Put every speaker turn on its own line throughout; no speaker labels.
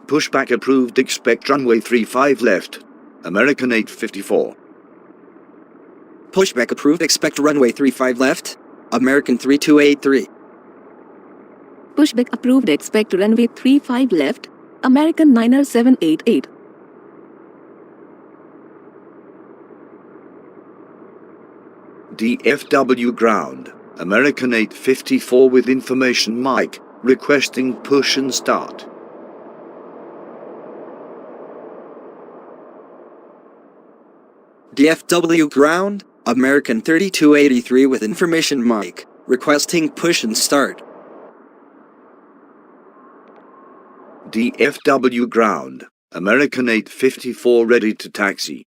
Pushback approved. Expect runway 35 left. American 854.
Pushback approved. Expect runway 35 left. American 3283.
Pushback approved. Expect runway 35 left. American Niner 788.
DFW ground. American 854 with information mic, requesting push and start.
DFW ground. American 3283 with information mic, requesting push and start.
DFW ground. American 854 ready to taxi.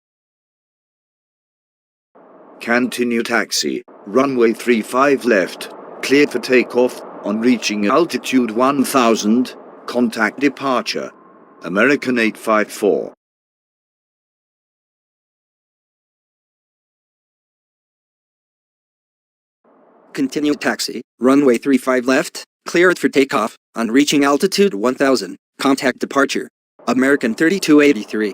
Continue taxi. Runway 35 left. Cleared for takeoff. On reaching altitude 1000. Contact departure. American 854.
Continue taxi. Runway 35 left. Cleared for takeoff. On reaching altitude 1000. Contact departure. American 3283.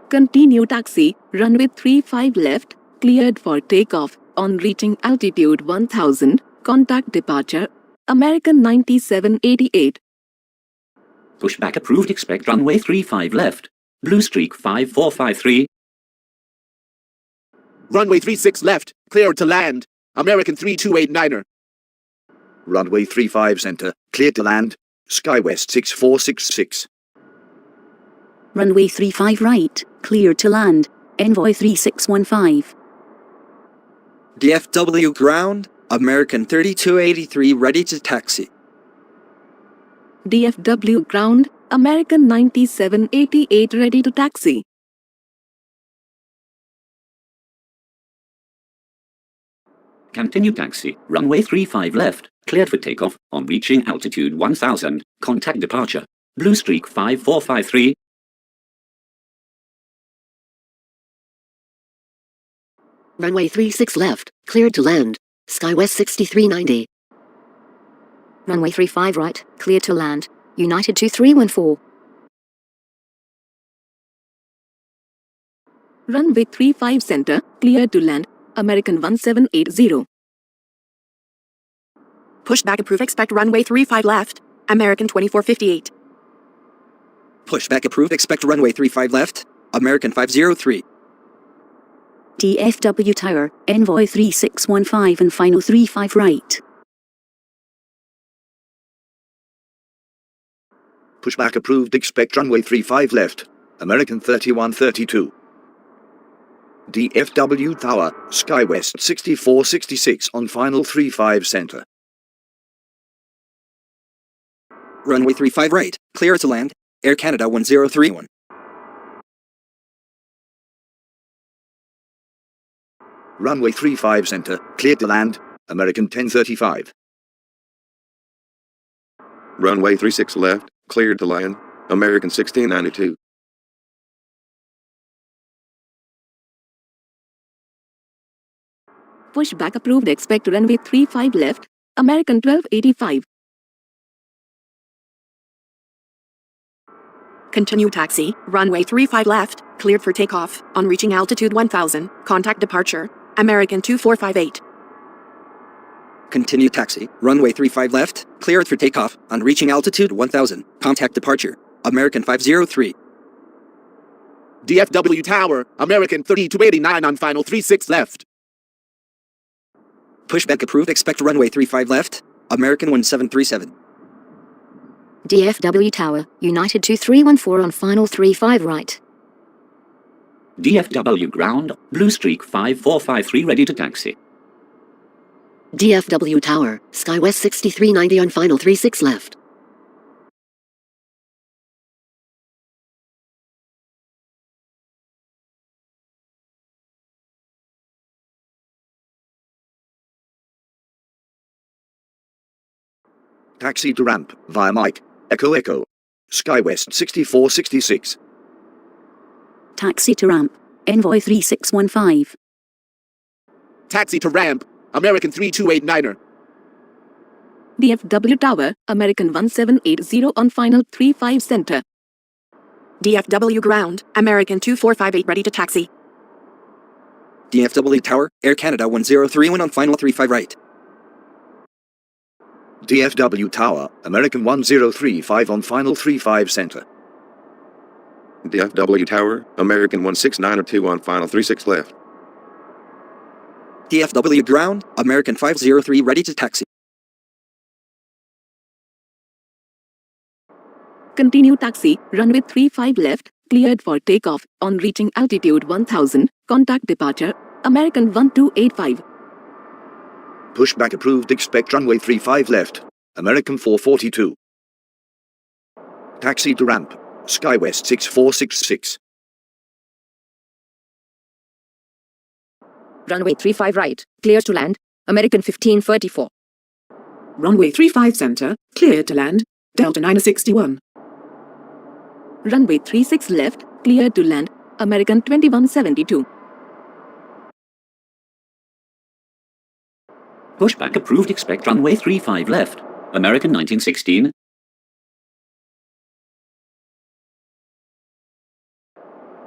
Continue taxi. Runway 35 left. Cleared for takeoff. On reaching altitude 1000. Contact departure. American 9788.
Pushback approved. Expect runway 35 left. Blue Streak 5453.
Runway 36 left. Cleared to land. American 3289er.
Runway 35 center. Cleared to land. SkyWest 6466.
Runway 35 right. Cleared to land. Envoy 3615.
DFW ground. American 3283 ready to taxi.
DFW ground. American 9788 ready to taxi.
Continue taxi. Runway 35 left. Cleared for takeoff. On reaching altitude 1000. Contact departure. Blue Streak 5453.
Runway 36 left. Cleared to land. SkyWest 6390. Runway 35 right. Cleared to land. United 2314.
Runway 35 center. Cleared to land. American 1780.
Pushback approved. Expect runway 35 left. American 2458.
Pushback approved. Expect runway 35 left. American 503.
DFW Tower. Envoy 3615 and final 35 right.
Pushback approved. Expect runway 35 left. American 3132. DFW Tower, SkyWest 6466 on final 35 center.
Runway 35 right. Clear to land. Air Canada 1031.
Runway 35 center. Cleared to land. American 1035.
Runway 36 left. Cleared to land. American 1692.
Pushback approved. Expect runway 35 left. American 1285.
Continue taxi. Runway 35 left. Cleared for takeoff. On reaching altitude 1000. Contact departure. American 2458.
Continue taxi. Runway 35 left. Cleared for takeoff. On reaching altitude 1000. Contact departure. American 503.
DFW Tower. American 3289 on final 36 left.
Pushback approved. Expect runway 35 left. American 1737.
DFW Tower. United 2314 on final 35 right.
DFW ground. Blue Streak 5453 ready to taxi.
DFW Tower. SkyWest 6390 on final 36 left.
Taxi to ramp, via mic, Echo Echo. SkyWest 6466.
Taxi to ramp. Envoy 3615.
Taxi to ramp. American 3289er.
DFW Tower, American 1780 on final 35 center.
DFW ground, American 2458 ready to taxi.
DFW Tower, Air Canada 1031 on final 35 right.
DFW Tower, American 1035 on final 35 center.
DFW Tower, American 16902 on final 36 left.
DFW ground, American 503 ready to taxi.
Continue taxi, runway 35 left, cleared for takeoff, on reaching altitude 1000, contact departure, American 1285.
Pushback approved, expect runway 35 left, American 442. Taxi to ramp, SkyWest 6466.
Runway 35 right, clear to land, American 1534.
Runway 35 center, cleared to land, Delta 961.
Runway 36 left, cleared to land, American 2172.
Pushback approved, expect runway 35 left, American 1916.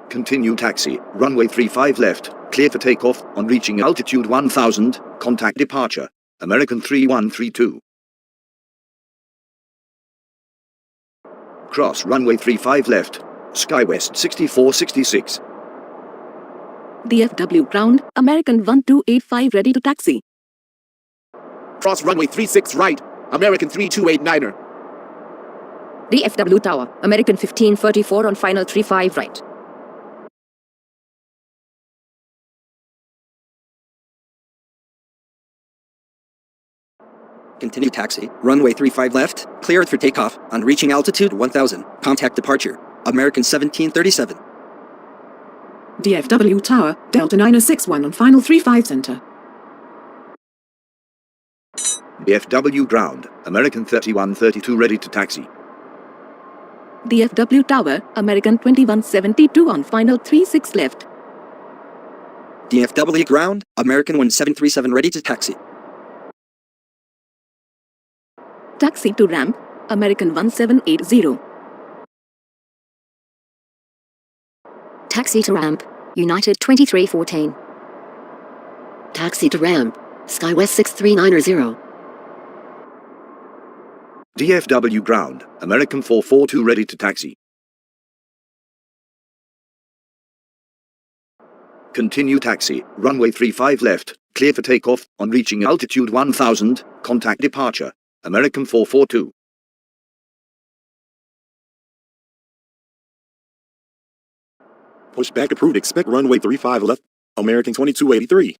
Continue taxi, runway 35 left, clear for takeoff, on reaching altitude 1000, contact departure, American 3132. Cross runway 35 left, SkyWest 6466.
DFW ground, American 1285 ready to taxi.
Cross runway 36 right, American 3289er.
DFW Tower, American 1534 on final 35 right.
Continue taxi, runway 35 left, cleared for takeoff, on reaching altitude 1000, contact departure, American 1737.
DFW Tower, Delta 961 on final 35 center.
DFW ground, American 3132 ready to taxi.
DFW Tower, American 2172 on final 36 left.
DFW ground, American 1737 ready to taxi.
Taxi to ramp, American 1780.
Taxi to ramp, United 2314. Taxi to ramp, SkyWest 6390.
DFW ground, American 442 ready to taxi. Continue taxi, runway 35 left, clear for takeoff, on reaching altitude 1000, contact departure, American 442.
Pushback approved, expect runway 35 left, American 2283.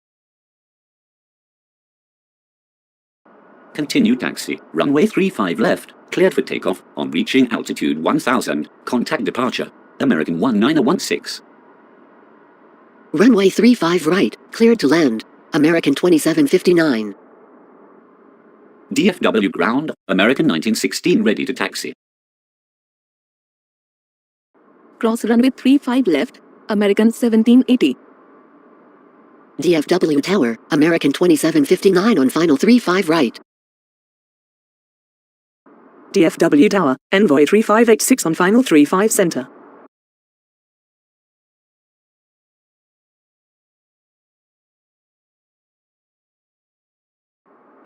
Continue taxi, runway 35 left, cleared for takeoff, on reaching altitude 1000, contact departure, American 1916.
Runway 35 right, cleared to land, American 2759.
DFW ground, American 1916 ready to taxi.
Cross runway 35 left, American 1780.
DFW Tower, American 2759 on final 35 right.
DFW Tower, Envoy 3586 on final 35 center.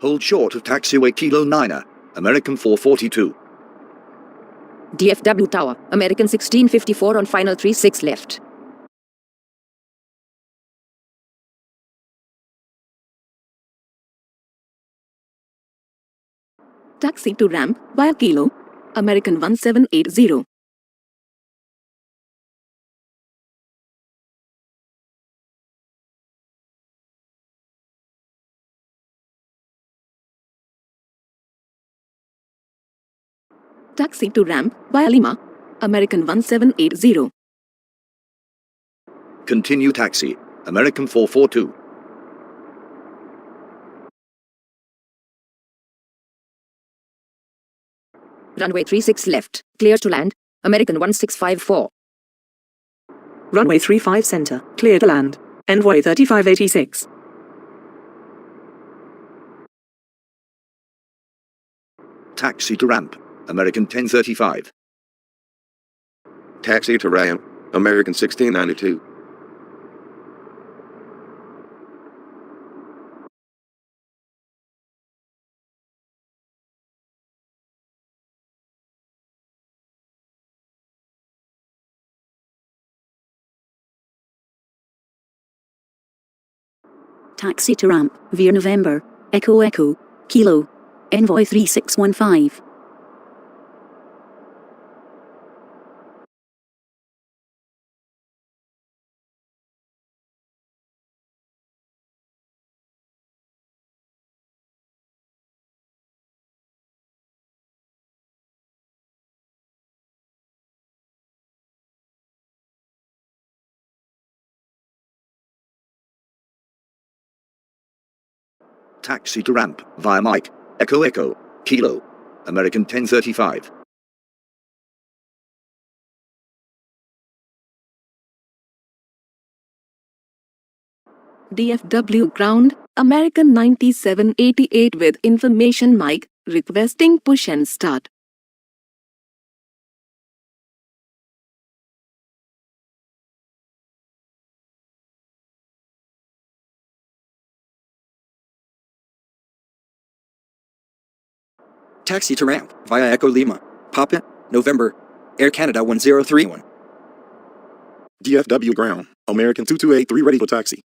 Hold short of taxiway Kilo 9er, American 442.
DFW Tower, American 1654 on final 36 left.
Taxi to ramp via Kilo, American 1780. Taxi to ramp via Lima, American 1780.
Continue taxi, American 442.
Runway 36 left, clear to land, American 1654.
Runway 35 center, clear to land, Envoy 3586.
Taxi to ramp. American 1035.
Taxi to ramp. American 1692.
Taxi to ramp, via November, Echo Echo, Kilo, Envoy 3615.
Taxi to ramp via Mike. Echo Echo, Kilo, American 1035.
DFW ground, American 9788 with information Mike, requesting push and start.
Taxi to ramp via Echo Lima, Papa, November, Air Canada 1031.
DFW ground. American 2283 ready for taxi.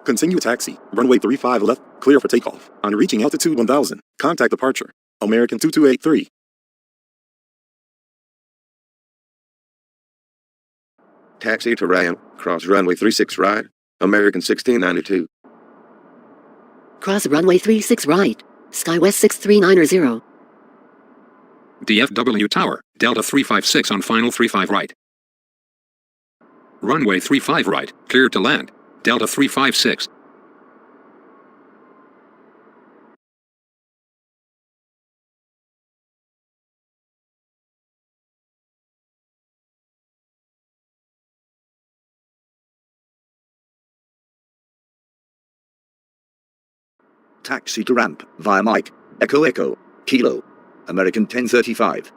Continue taxi. Runway 35 left. Clear for takeoff. On reaching altitude 1000. Contact departure. American 2283.
Taxi to ramp. Cross runway 36 right. American 1692.
Cross runway 36 right. SkyWest 6390.
DFW Tower, Delta 356 on final 35 right. Runway 35 right, cleared to land. Delta 356.
Taxi to ramp via Mike. Echo Echo, Kilo, American 1035.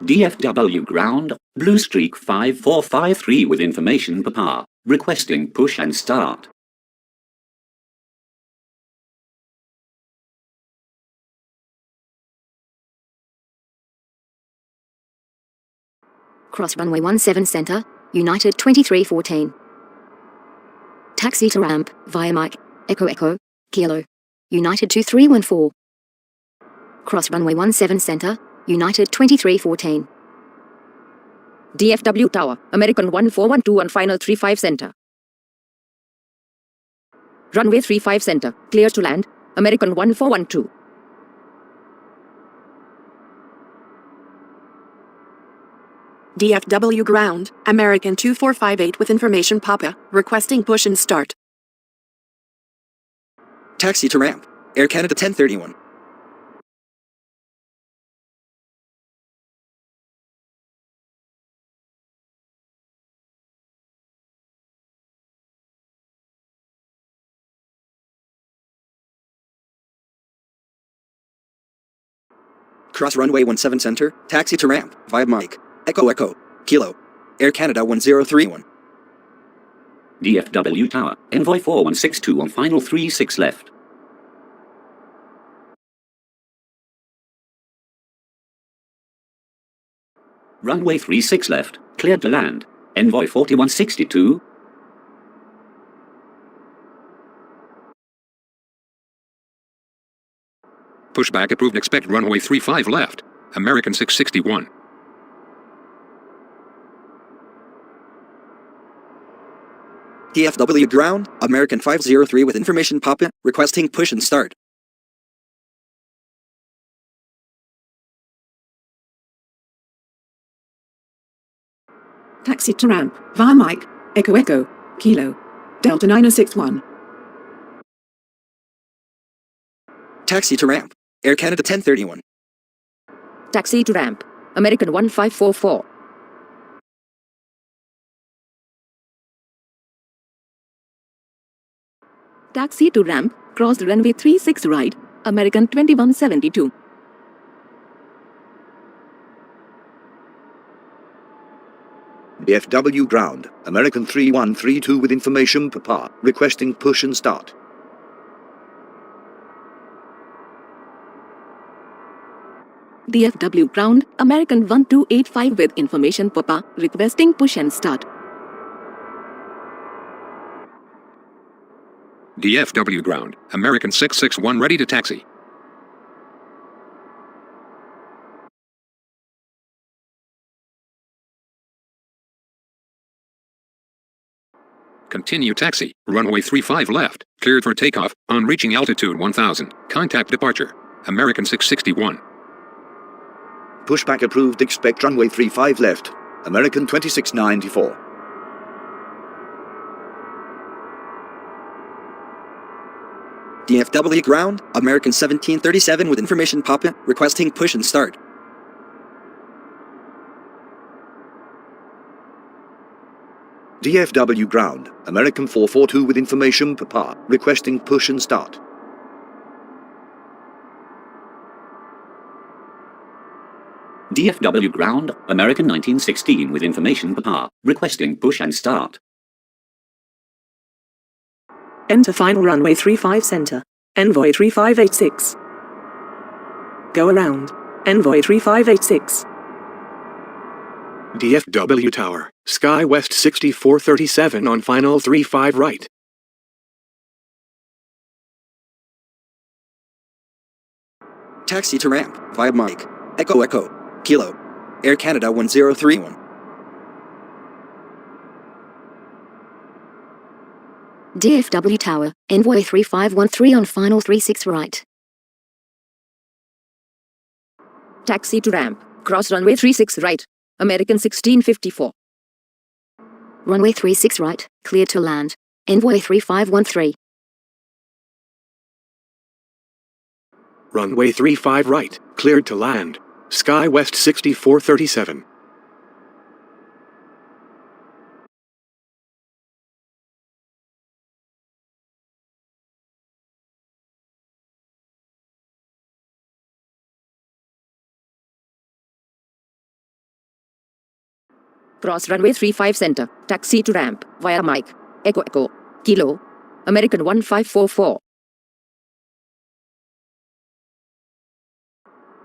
DFW ground, Blue Streak 5453 with information Papa, requesting push and start.
Cross runway 17 center, United 2314. Taxi to ramp via Mike, Echo Echo, Kilo, United 2314. Cross runway 17 center, United 2314.
DFW Tower, American 1412 on final 35 center. Runway 35 center, clear to land, American 1412.
DFW ground, American 2458 with information Papa, requesting push and start.
Taxi to ramp, Air Canada 1031. Cross runway 17 center, taxi to ramp, via Mike, Echo Echo, Kilo, Air Canada 1031.
DFW Tower, Envoy 4162 on final 36 left. Runway 36 left, cleared to land, Envoy 4162.
Pushback approved. Expect runway 35 left. American 661.
DFW ground, American 503 with information Papa, requesting push and start.
Taxi to ramp, via Mike, Echo Echo, Kilo, Delta 9061.
Taxi to ramp, Air Canada 1031.
Taxi to ramp, American 1544.
Taxi to ramp, cross runway 36 right, American 2172.
DFW ground, American 3132 with information Papa, requesting push and start.
DFW ground, American 1285 with information Papa, requesting push and start.
DFW ground, American 661 ready to taxi. Continue taxi, runway 35 left, cleared for takeoff, on reaching altitude 1000, contact departure, American 661.
Pushback approved, expect runway 35 left, American 2694.
DFW ground, American 1737 with information Papa, requesting push and start.
DFW ground, American 442 with information Papa, requesting push and start.
DFW ground, American 1916 with information Papa, requesting push and start.
Enter final runway 35 center. Envoy 3586. Go around. Envoy 3586.
DFW Tower, Sky West 6437 on final 35 right.
Taxi to ramp, via Mike, Echo Echo, Kilo, Air Canada 1031.
DFW Tower, Envoy 3513 on final 36 right.
Taxi to ramp, cross runway 36 right, American 1654.
Runway 36 right, clear to land. Envoy 3513.
Runway 35 right, cleared to land. Sky West 6437.
Cross runway 35 center, taxi to ramp, via Mike, Echo Echo, Kilo, American 1544.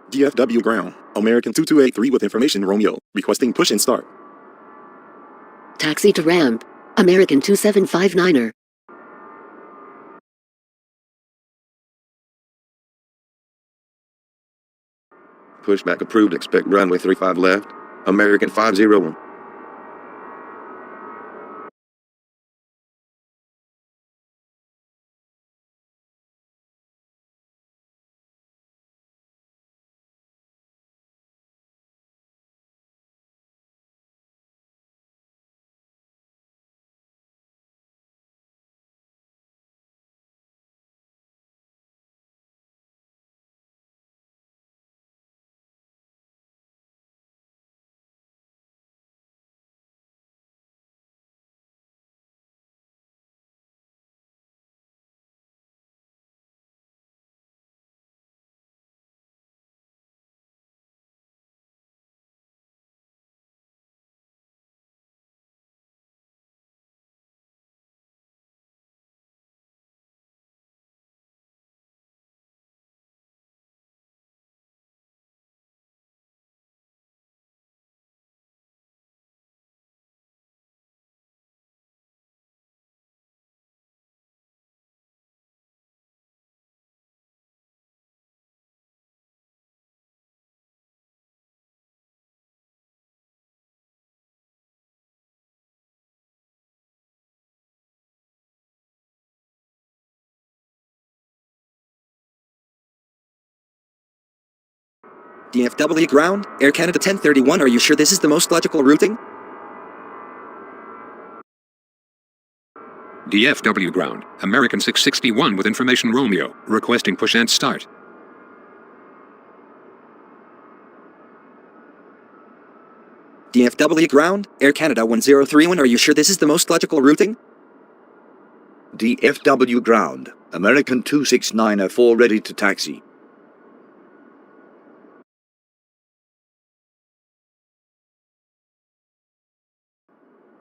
DFW ground, American 2283 with information Romeo, requesting push and start.
Taxi to ramp, American 2759er.
Pushback approved, expect runway 35 left, American 501.
DFW ground, Air Canada 1031, are you sure this is the most logical routing?
DFW ground, American 661 with information Romeo, requesting push and start.
DFW ground, Air Canada 1031, are you sure this is the most logical routing?
DFW ground, American 26904 ready to taxi.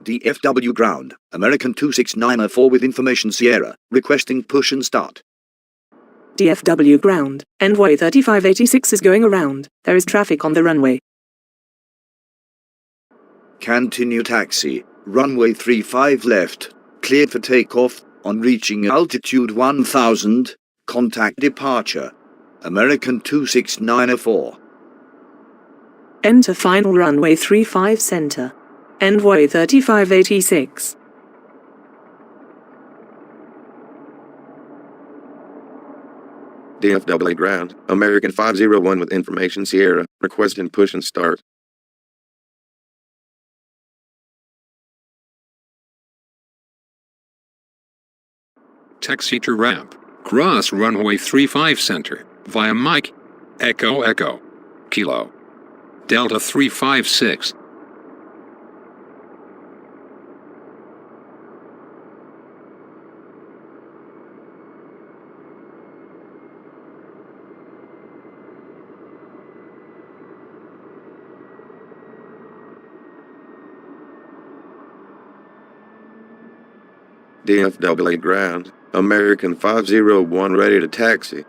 DFW ground, American 26904 with information Sierra, requesting push and start.
DFW ground, Envoy 3586 is going around. There is traffic on the runway.
Continue taxi, runway 35 left, cleared for takeoff, on reaching altitude 1000, contact departure, American 26904.
Enter final runway 35 center. Envoy 3586.
DFW ground, American 501 with information Sierra, requesting push and start.
Taxi to ramp. Cross runway 35 center via Mike. Echo Echo. Kilo. Delta 356.
DFW ground, American 501 ready to taxi.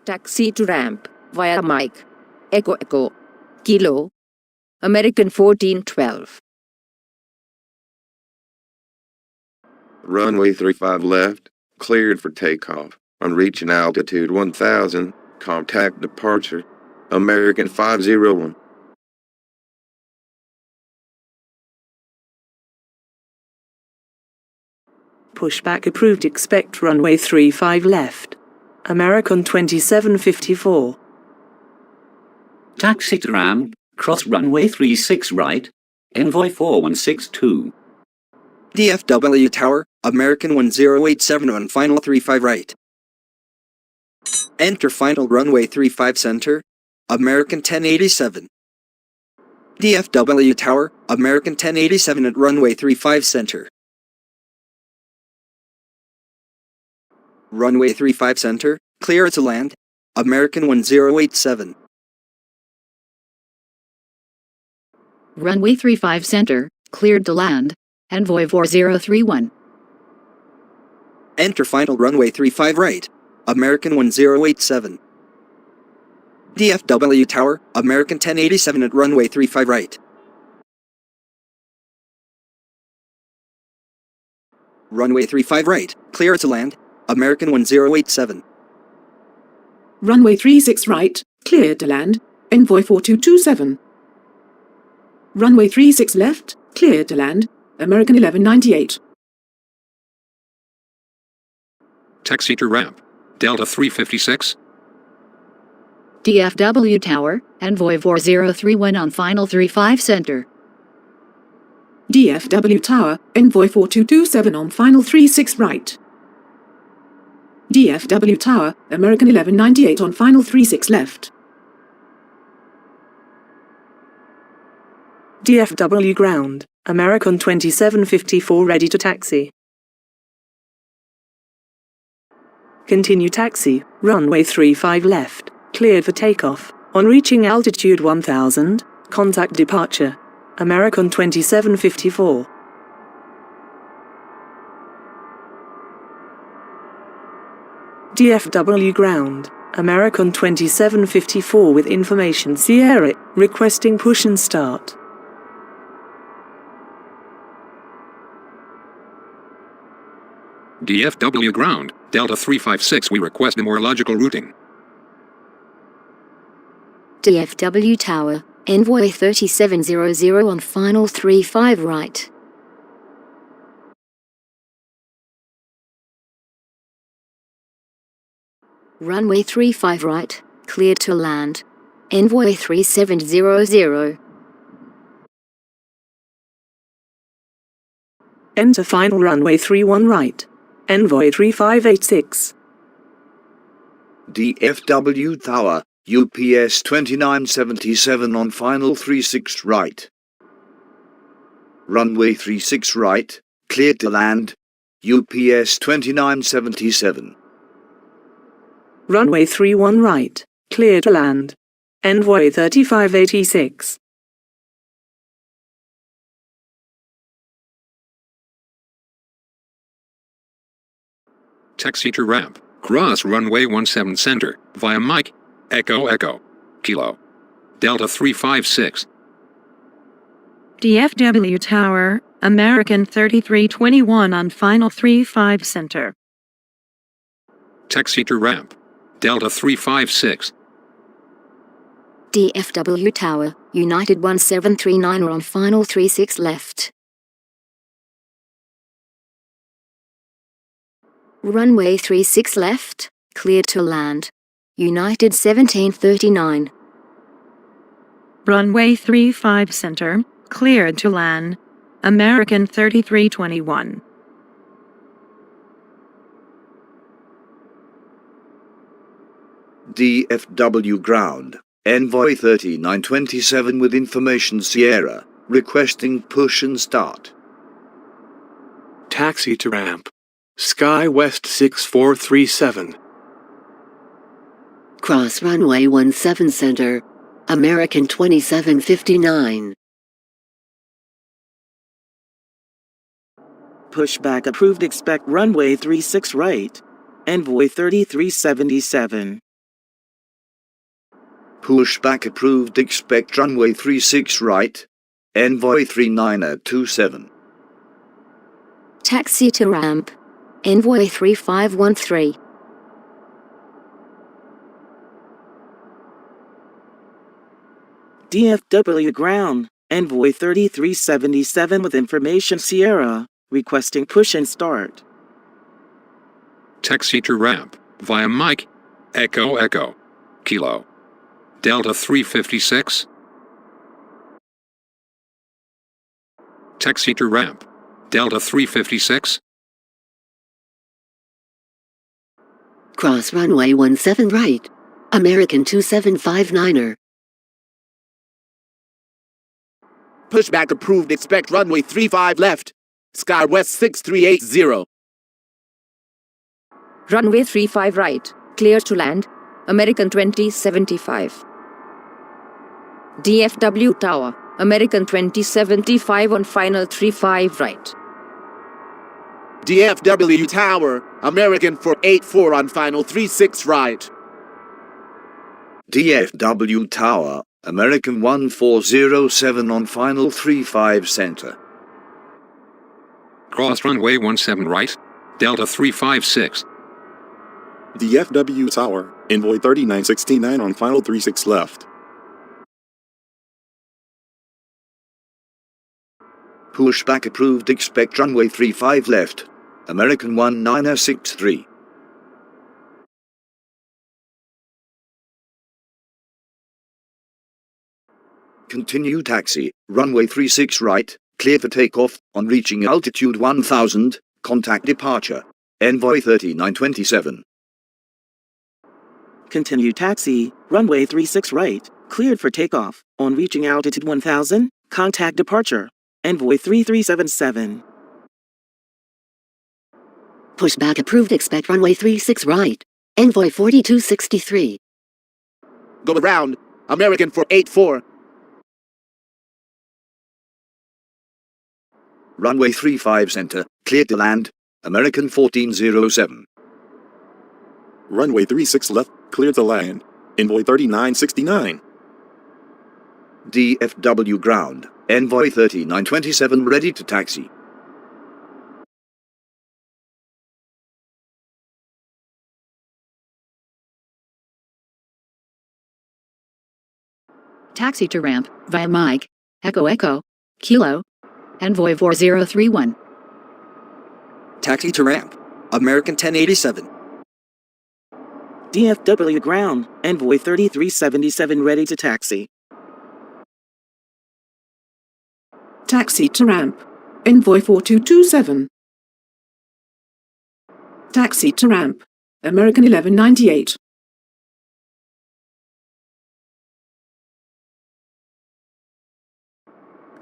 Taxi to ramp via Mike. Echo Echo. Kilo. American 1412.
Runway 35 left, cleared for takeoff. On reaching altitude 1000, contact departure, American 501.
Pushback approved. Expect runway 35 left. American 2754.
Taxi to ramp, cross runway 36 right, Envoy 4162.
DFW tower, American 1087 on final 35 right. Enter final runway 35 center, American 1087. DFW tower, American 1087 at runway 35 center. Runway 35 center, clear to land, American 1087.
Runway 35 center, cleared to land, Envoy 4031.
Enter final runway 35 right, American 1087. DFW tower, American 1087 at runway 35 right. Runway 35 right, clear to land, American 1087.
Runway 36 right, cleared to land, Envoy 4227. Runway 36 left, cleared to land, American 1198.
Taxi to ramp. Delta 356.
DFW tower, Envoy 4031 on final 35 center.
DFW tower, Envoy 4227 on final 36 right. DFW tower, American 1198 on final 36 left. DFW ground, American 2754 ready to taxi. Continue taxi, runway 35 left, cleared for takeoff. On reaching altitude 1000, contact departure, American 2754. DFW ground, American 2754 with information Sierra, requesting push and start.
DFW ground, Delta 356 we request a more logical routing.
DFW tower, Envoy 3700 on final 35 right. Runway 35 right, cleared to land, Envoy 3700.
Enter final runway 31 right, Envoy 3586.
DFW Tower, UPS 2977 on final 36 right. Runway 36 right, cleared to land, UPS 2977.
Runway 31 right, clear to land. Envoy 3586.
Taxi to ramp. Cross runway 17 center, via Mike. Echo Echo. Kilo. Delta 356.
DFW Tower, American 3321 on final 35 center.
Taxi to ramp. Delta 356.
DFW Tower, United 1739 on final 36 left. Runway 36 left, cleared to land. United 1739.
Runway 35 center, cleared to land. American 3321.
DFW ground, Envoy 3927 with information Sierra, requesting push and start.
Taxi to ramp. Sky West 6437.
Cross runway 17 center, American 2759.
Pushback approved, expect runway 36 right. Envoy 3377.
Pushback approved, expect runway 36 right. Envoy 3927.
Taxi to ramp. Envoy 3513.
DFW ground, Envoy 3377 with information Sierra, requesting push and start.
Taxi to ramp, via Mike. Echo Echo. Kilo. Delta 356. Taxi to ramp. Delta 356.
Cross runway 17 right. American 2759er.
Pushback approved, expect runway 35 left. Sky West 6380.
Runway 35 right, clear to land. American 2075. DFW Tower, American 2075 on final 35 right.
DFW Tower, American 484 on final 36 right.
DFW Tower, American 1407 on final 35 center.
Cross runway 17 right. Delta 356.
DFW Tower, Envoy 3969 on final 36 left.
Pushback approved, expect runway 35 left. American 1963. Continue taxi, runway 36 right, clear for takeoff, on reaching altitude 1000, contact departure. Envoy 3927.
Continue taxi, runway 36 right, cleared for takeoff. On reaching altitude 1000, contact departure. Envoy 3377.
Pushback approved, expect runway 36 right. Envoy 4263.
Go around, American 484.
Runway 35 center, cleared to land. American 1407.
Runway 36 left, cleared to land. Envoy 3969.
DFW ground, Envoy 3927 ready to taxi.
Taxi to ramp, via Mike. Echo Echo. Kilo. Envoy 4031.
Taxi to ramp. American 1087.
DFW ground, Envoy 3377 ready to taxi.
Taxi to ramp. Envoy 4227. Taxi to ramp. American 1198.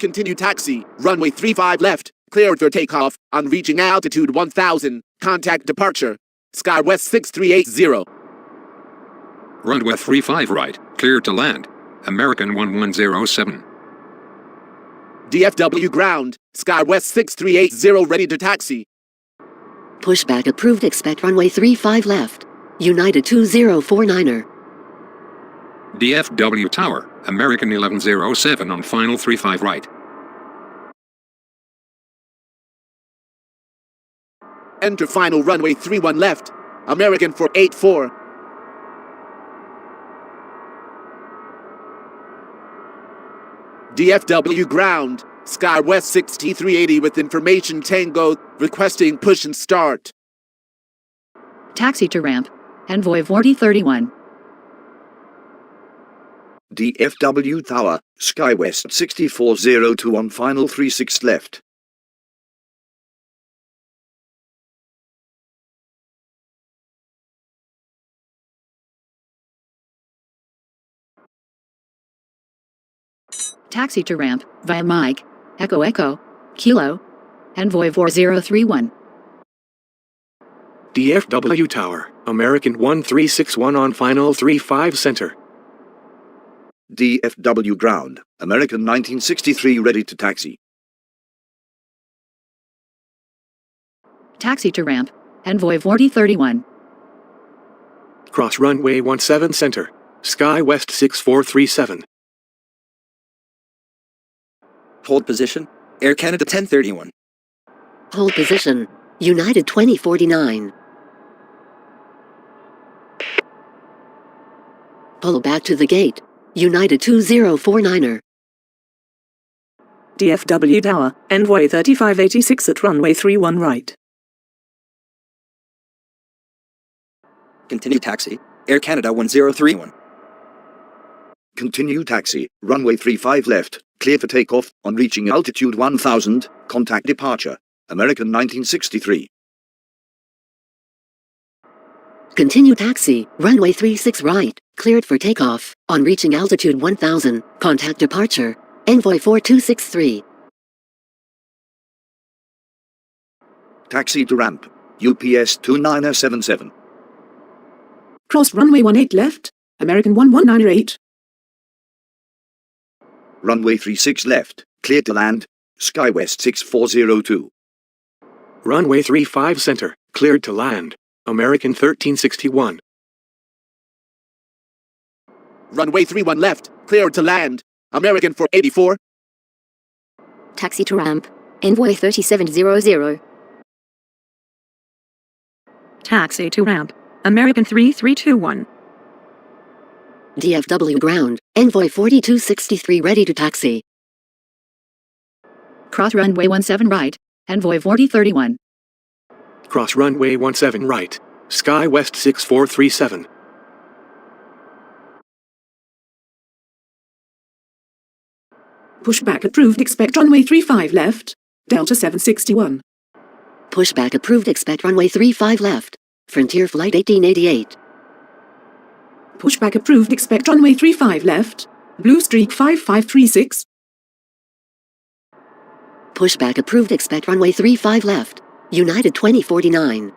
Continue taxi, runway 35 left, cleared for takeoff, on reaching altitude 1000, contact departure, SkyWest 6380.
Runway 35 right, cleared to land. American 1107.
DFW ground, SkyWest 6380 ready to taxi.
Pushback approved. Expect runway 35 left. United 2049er.
DFW Tower, American 1107 on final 35 right.
Enter final runway 31 left, American 484. DFW ground, SkyWest 6380 with information Tango requesting push and start.
Taxi to ramp. Envoy 4031.
DFW Tower, SkyWest 6402 on final 36 left.
Taxi to ramp, via Mike, Echo Echo, Kilo, Envoy 4031.
DFW Tower, American 1361 on final 35 center.
DFW ground, American 1963 ready to taxi.
Taxi to ramp, Envoy 4031.
Cross runway 17 center, SkyWest 6437.
Hold position, Air Canada 1031.
Hold position, United 2049. Pull back to the gate, United 2049er.
DFW Tower, Envoy 3586 at runway 31 right.
Continue taxi, Air Canada 1031.
Continue taxi, runway 35 left, clear for takeoff, on reaching altitude 1000, contact departure, American 1963.
Continue taxi, runway 36 right, cleared for takeoff, on reaching altitude 1000, contact departure, Envoy 4263.
Taxi to ramp, UPS 2977.
Cross runway 18 left, American 1198.
Runway 36 left, clear to land, SkyWest 6402.
Runway 35 center, cleared to land. American 1361.
Runway 31 left, cleared to land, American 484.
Taxi to ramp. Envoy 3700.
Taxi to ramp. American 3321.
DFW ground, Envoy 4263 ready to taxi.
Cross runway 17 right, Envoy 4031.
Cross runway 17 right, SkyWest 6437.
Pushback approved. Expect runway 35 left, Delta 761.
Pushback approved. Expect runway 35 left, Frontier Flight 1888.
Pushback approved. Expect runway 35 left, Blue Streak 5536.
Pushback approved. Expect runway 35 left, United 2049.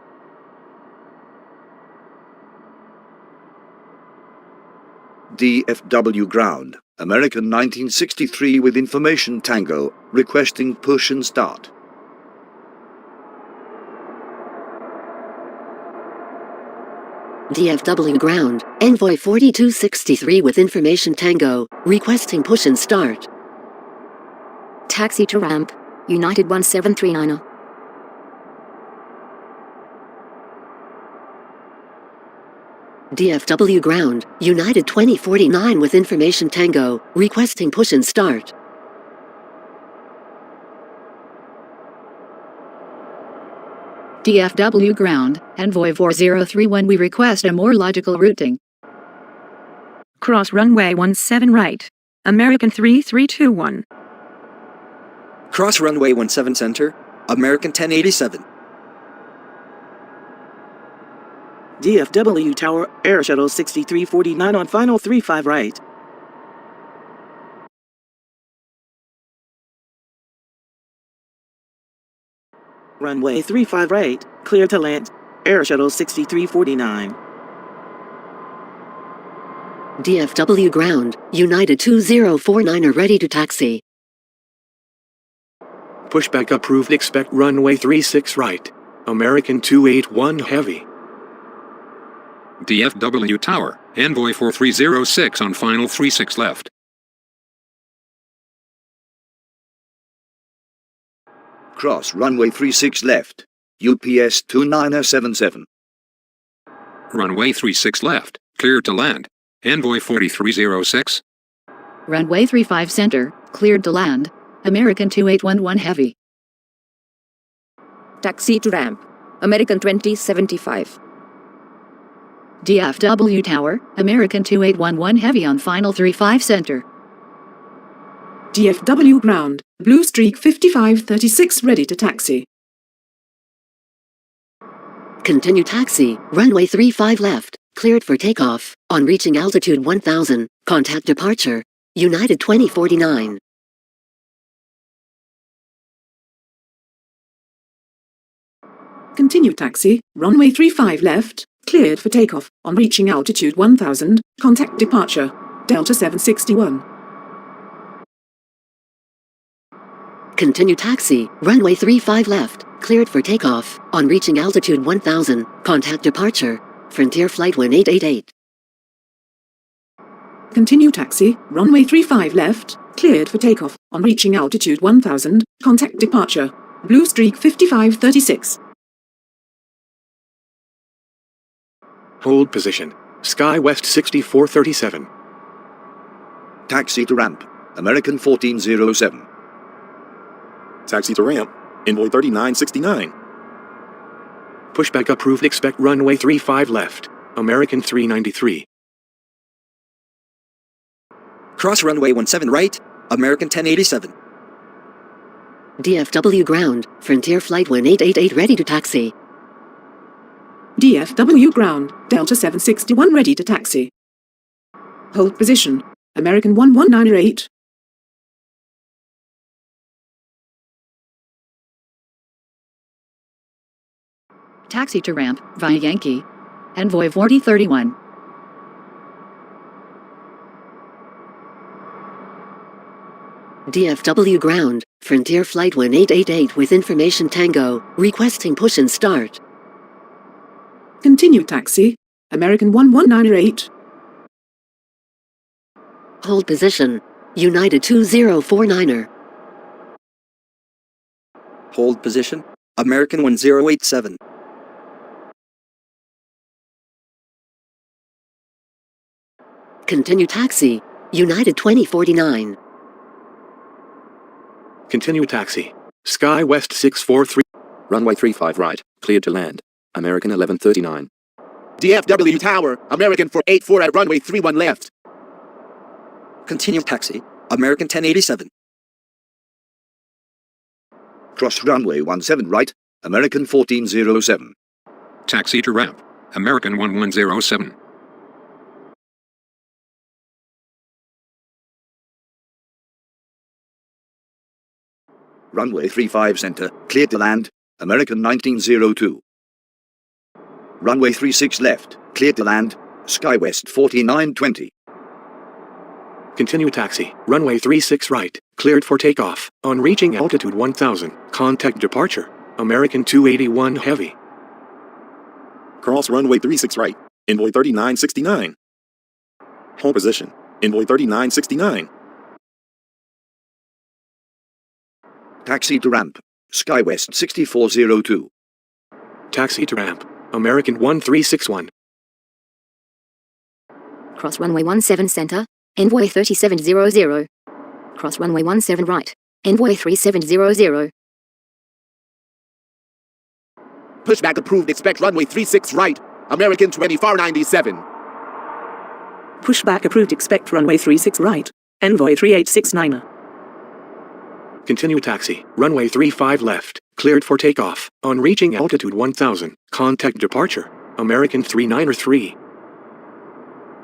DFW ground, American 1963 with information Tango, requesting push and start.
DFW ground, Envoy 4263 with information Tango, requesting push and start.
Taxi to ramp. United 1739er.
DFW ground, United 2049 with information Tango, requesting push and start.
DFW ground, Envoy 4031. We request a more logical routing.
Cross runway 17 right. American 3321.
Cross runway 17 center, American 1087.
DFW Tower, Air Shuttle 6349 on final 35 right. Runway 35 right, clear to land. Air Shuttle 6349.
DFW ground, United 2049 are ready to taxi.
Pushback approved. Expect runway 36 right. American 281 heavy.
DFW Tower, Envoy 4306 on final 36 left.
Cross runway 36 left. UPS 2977.
Runway 36 left, cleared to land. Envoy 4306.
Runway 35 center, cleared to land. American 2811 heavy.
Taxi to ramp. American 2075.
DFW tower, American 2811 heavy on final 35 center.
DFW ground, Blue Streak 5536 ready to taxi.
Continue taxi, runway 35 left, cleared for takeoff. On reaching altitude 1000, contact departure. United 2049.
Continue taxi, runway 35 left, cleared for takeoff. On reaching altitude 1000, contact departure. Delta 761.
Continue taxi, runway 35 left, cleared for takeoff. On reaching altitude 1000, contact departure. Frontier Flight 1888.
Continue taxi, runway 35 left, cleared for takeoff. On reaching altitude 1000, contact departure. Blue Streak 5536.
Hold position. SkyWest 6437.
Taxi to ramp. American 1407.
Taxi to ramp, Envoy 3969.
Pushback approved. Expect runway 35 left. American 393.
Cross runway 17 right, American 1087.
DFW ground, Frontier Flight 1888 ready to taxi.
DFW ground, Delta 761 ready to taxi. Hold position, American 1198.
Taxi to ramp, via Yankee. Envoy 4031.
DFW ground, Frontier Flight 1888 with information Tango, requesting push and start.
Continue taxi, American 1198.
Hold position, United 2049er.
Hold position, American 1087.
Continue taxi, United 2049.
Continue taxi. SkyWest 643.
Runway 35 right, cleared to land. American 1139.
DFW Tower, American 484 at runway 31 left.
Continue taxi, American 1087.
Cross runway 17 right, American 1407.
Taxi to ramp. American 1107.
Runway 35 center, cleared to land, American 1902. Runway 36 left, cleared to land, SkyWest 4920.
Continue taxi. Runway 36 right, cleared for takeoff. On reaching altitude 1000, contact departure. American 281 heavy.
Cross runway 36 right, Envoy 3969. Hold position, Envoy 3969.
Taxi to ramp, SkyWest 6402.
Taxi to ramp. American 1361.
Cross runway 17 center, Envoy 3700. Cross runway 17 right, Envoy 3700.
Pushback approved. Expect runway 36 right, American 2497.
Pushback approved. Expect runway 36 right, Envoy 3869.
Continue taxi. Runway 35 left, cleared for takeoff. On reaching altitude 1000, contact departure. American 393.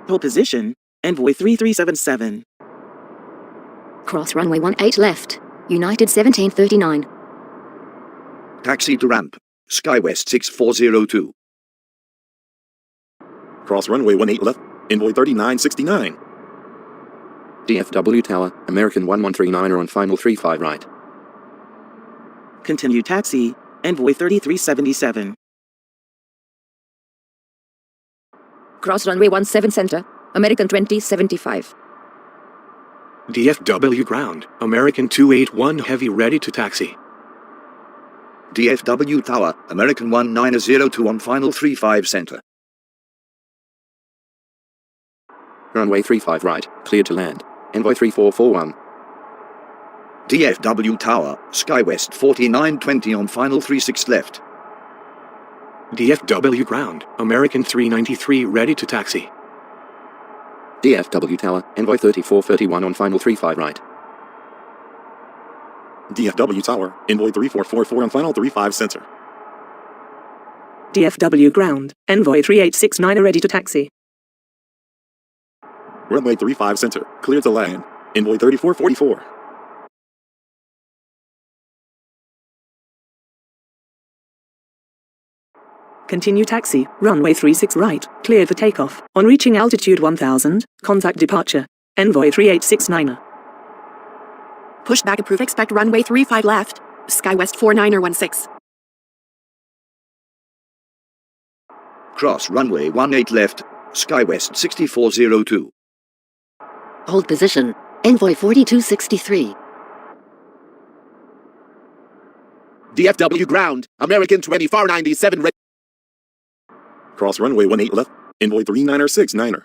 Hold position, Envoy 3377.
Cross runway 18 left, United 1739.
Taxi to ramp. SkyWest 6402.
Cross runway 18 left, envoy 3969.
DFW Tower, American 1139er on final 35 right.
Continue taxi, Envoy 3377.
Cross runway 17 center, American 2075.
DFW ground, American 281 heavy ready to taxi.
DFW Tower, American 1902 on final 35 center.
Runway 35 right, cleared to land. Envoy 3441.
DFW Tower, SkyWest 4920 on final 36 left.
DFW ground, American 393 ready to taxi.
DFW Tower, Envoy 3431 on final 35 right.
DFW Tower, envoy 3444 on final 35 center.
DFW ground, Envoy 3869 ready to taxi.
Runway 35 center, cleared to land. Envoy 3444.
Continue taxi, runway 36 right, cleared for takeoff. On reaching altitude 1000, contact departure. Envoy 3869.
Pushback approved. Expect runway 35 left. SkyWest 49er16.
Cross runway 18 left. SkyWest 6402.
Hold position. Envoy 4263.
DFW ground, American 2497 ready.
Cross runway 18 left, envoy 3969er.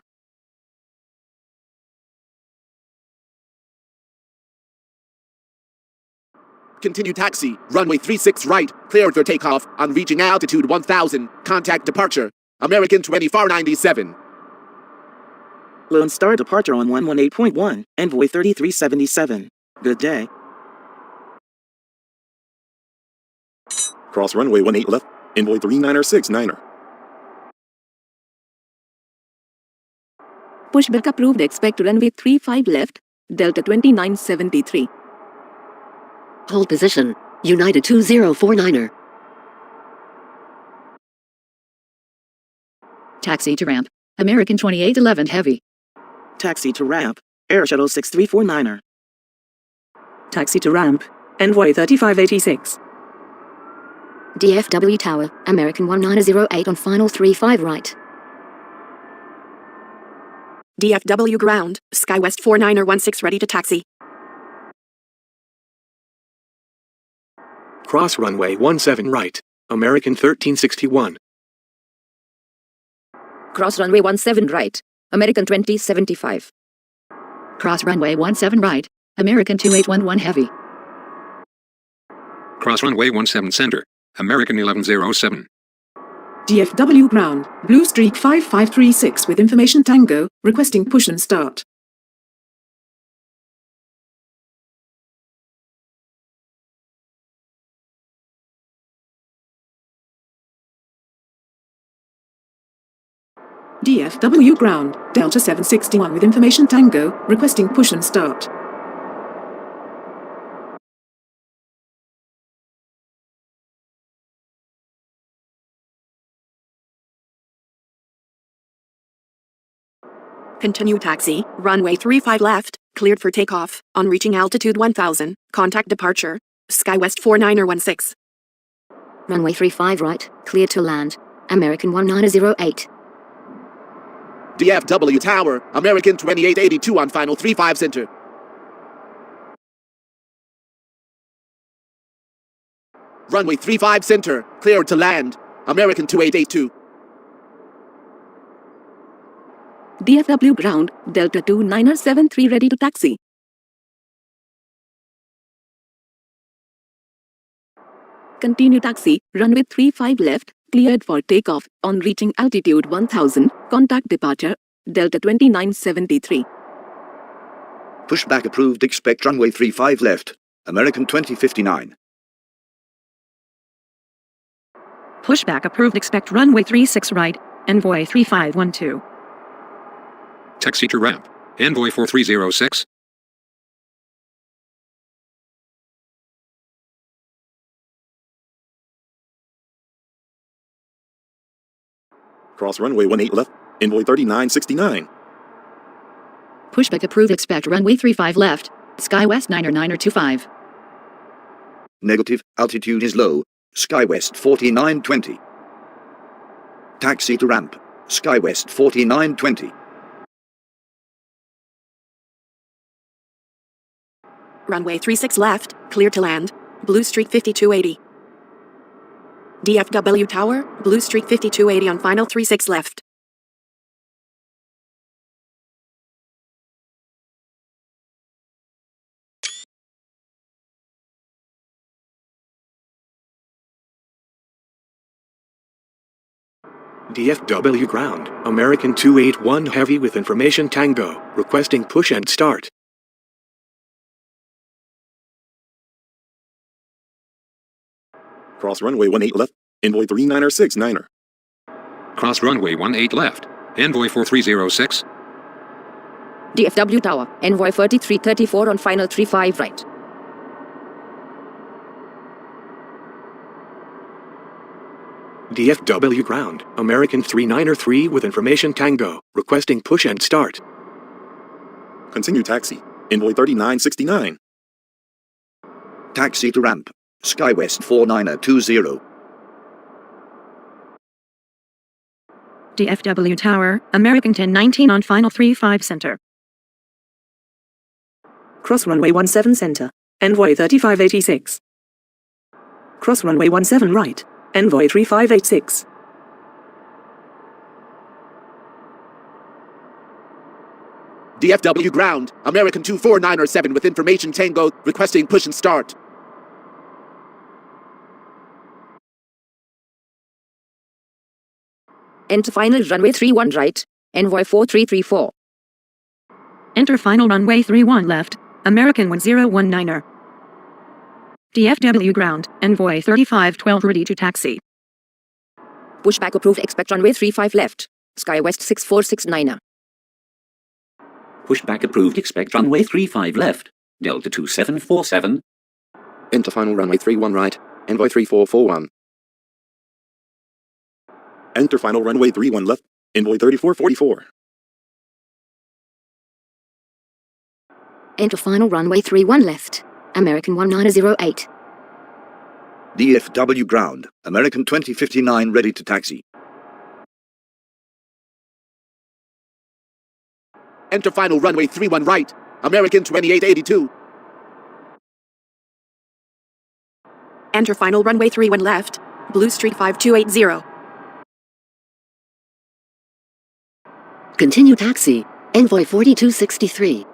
Continue taxi, runway 36 right, cleared for takeoff, on reaching altitude 1000, contact departure, American 2497.
Lone Star departure on 118.1, Envoy 3377. Good day.
Cross runway 18 left, envoy 3969er.
Pushback approved. Expect runway 35 left, Delta 2973.
Hold position. United 2049er.
Taxi to ramp, American 2811 heavy.
Taxi to ramp, Air Shuttle 6349er.
Taxi to ramp, Envoy 3586.
DFW Tower, American 1908 on final 35 right.
DFW ground, SkyWest 49er16 ready to taxi.
Cross runway 17 right, American 1361.
Cross runway 17 right, American 2075.
Cross runway 17 right, American 2811 heavy.
Cross runway 17 center, American 1107.
DFW ground, Blue Streak 5536 with information Tango, requesting push and start. DFW ground, Delta 761 with information Tango, requesting push and start.
Continue taxi, runway 35 left, cleared for takeoff, on reaching altitude 1000, contact departure, SkyWest 49er16.
Runway 35 right, cleared to land. American 1908.
DFW Tower, American 2882 on final 35 center. Runway 35 center, cleared to land, American 2882.
DFW ground, Delta 2973 ready to taxi. Continue taxi, runway 35 left, cleared for takeoff, on reaching altitude 1000, contact departure, Delta 2973.
Pushback approved. Expect runway 35 left, American 2059.
Pushback approved. Expect runway 36 right, Envoy 3512.
Taxi to ramp, Envoy 4306.
Cross runway 18 left, envoy 3969.
Pushback approved. Expect runway 35 left. SkyWest 9er
Negative, altitude is low. SkyWest 4920. Taxi to ramp. SkyWest 4920.
Runway 36 left, clear to land. Blue Streak 5280. DFW Tower, Blue Streak 5280 on final 36 left.
DFW ground, American 281 Heavy with information Tango, requesting push and start.
Cross runway 18 left, envoy 3969er.
Cross runway 18 left. Envoy 4306.
DFW Tower, Envoy 4334 on final 35 right.
DFW ground, American 393 with information Tango, requesting push and start.
Continue taxi, envoy 3969.
Taxi to ramp. SkyWest 4920.
DFW Tower, American 1019 on final 35 center.
Cross runway 17 center. Envoy 3586. Cross runway 17 right. Envoy 3586.
DFW ground, American 24907 with information Tango, requesting push and start.
Enter final runway 31 right. Envoy 4334.
Enter final runway 31 left. American 1019er. DFW ground, Envoy 3512 ready to taxi.
Pushback approved. Expect runway 35 left. SkyWest 6469er.
Pushback approved. Expect runway 35 left. Delta 2747.
Enter final runway 31 right. Envoy 3441.
Enter final runway 31 left, envoy 3444.
Enter final runway 31 left. American 1908.
DFW ground. American 2059 ready to taxi.
Enter final runway 31 right. American 2882.
Enter final runway 31 left. Blue Streak 5280.
Continue taxi, envoy 4263.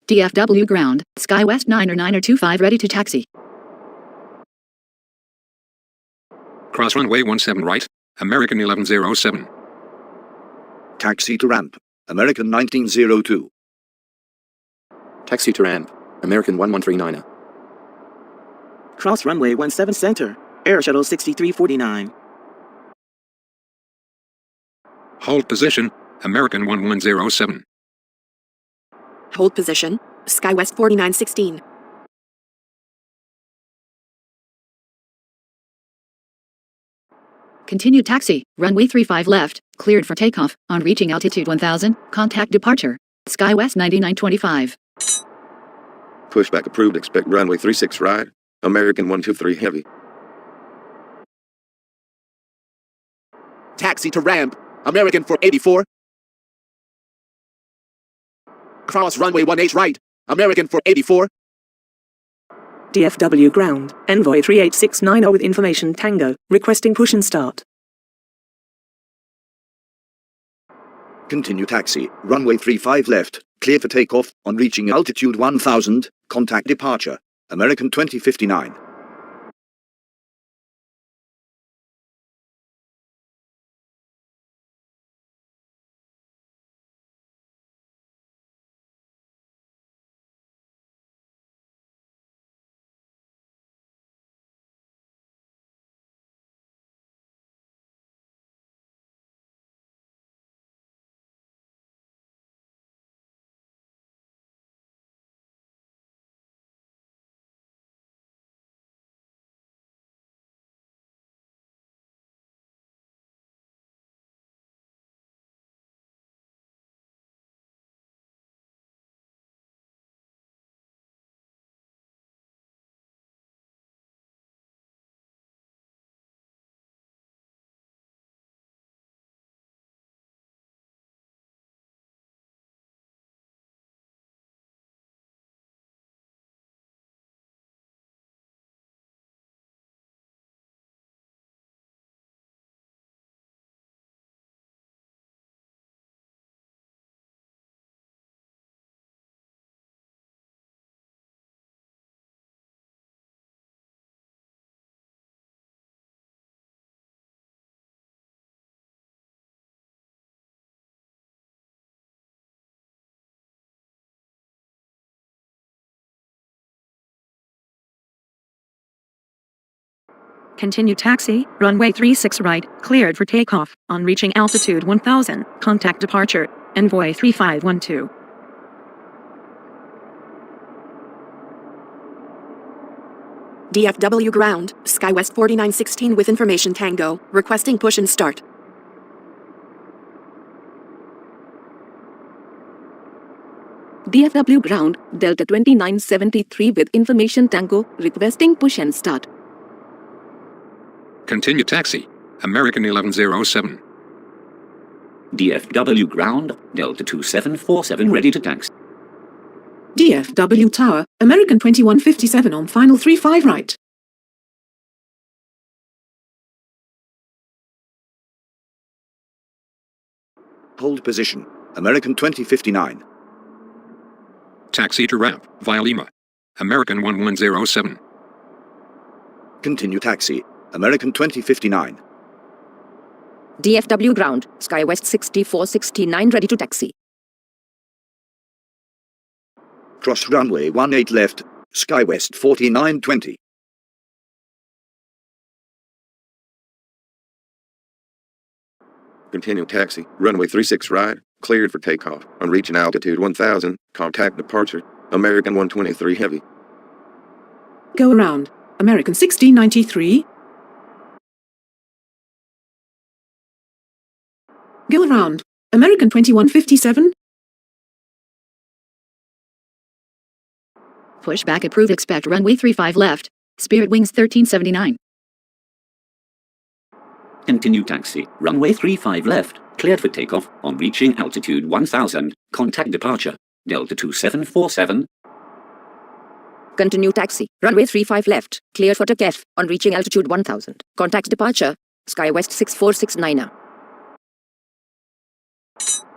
DFW ground, SkyWest 9er ready to taxi.
Cross runway 17 right. American 1107.
Taxi to ramp. American 1902.
Taxi to ramp. American 1139er.
Cross runway 17 center. Air Shuttle 6349.
Hold position. American 1107.
Hold position. SkyWest 4916.
Continue taxi, runway 35 left, cleared for takeoff, on reaching altitude 1000, contact departure. SkyWest 9925.
Pushback approved. Expect runway 36 right. American 123 heavy.
Taxi to ramp. American 484. Cross runway 18 right. American 484.
DFW ground, Envoy 3869 with information Tango, requesting push and start.
Continue taxi. Runway 35 left. Clear for takeoff. On reaching altitude 1000, contact departure. American 2059.
Continue taxi, runway 36 right, cleared for takeoff. On reaching altitude 1000, contact departure, Envoy 3512.
DFW ground, SkyWest 4916 with information Tango, requesting push and start.
DFW ground, Delta 2973 with information Tango, requesting push and start.
Continue taxi. American 1107.
DFW ground, Delta 2747 ready to taxi.
DFW Tower, American 2157 on final 35 right.
Hold position. American 2059.
Taxi to ramp via Lima. American 1107.
Continue taxi. American 2059.
DFW ground, SkyWest 6469 ready to taxi.
Cross runway 18 left, SkyWest 4920.
Continue taxi. Runway 36 right. Cleared for takeoff. On reaching altitude 1000, contact departure. American 123 heavy.
Go around, American 1693. Go around, American 2157.
Push back approved. Expect runway 35 left. Spirit Wings 1379.
Continue taxi, runway 35 left, cleared for takeoff. On reaching altitude 1000, contact departure, Delta 2747.
Continue taxi, runway 35 left, cleared for takeoff. On reaching altitude 1000, contact departure, SkyWest 6469.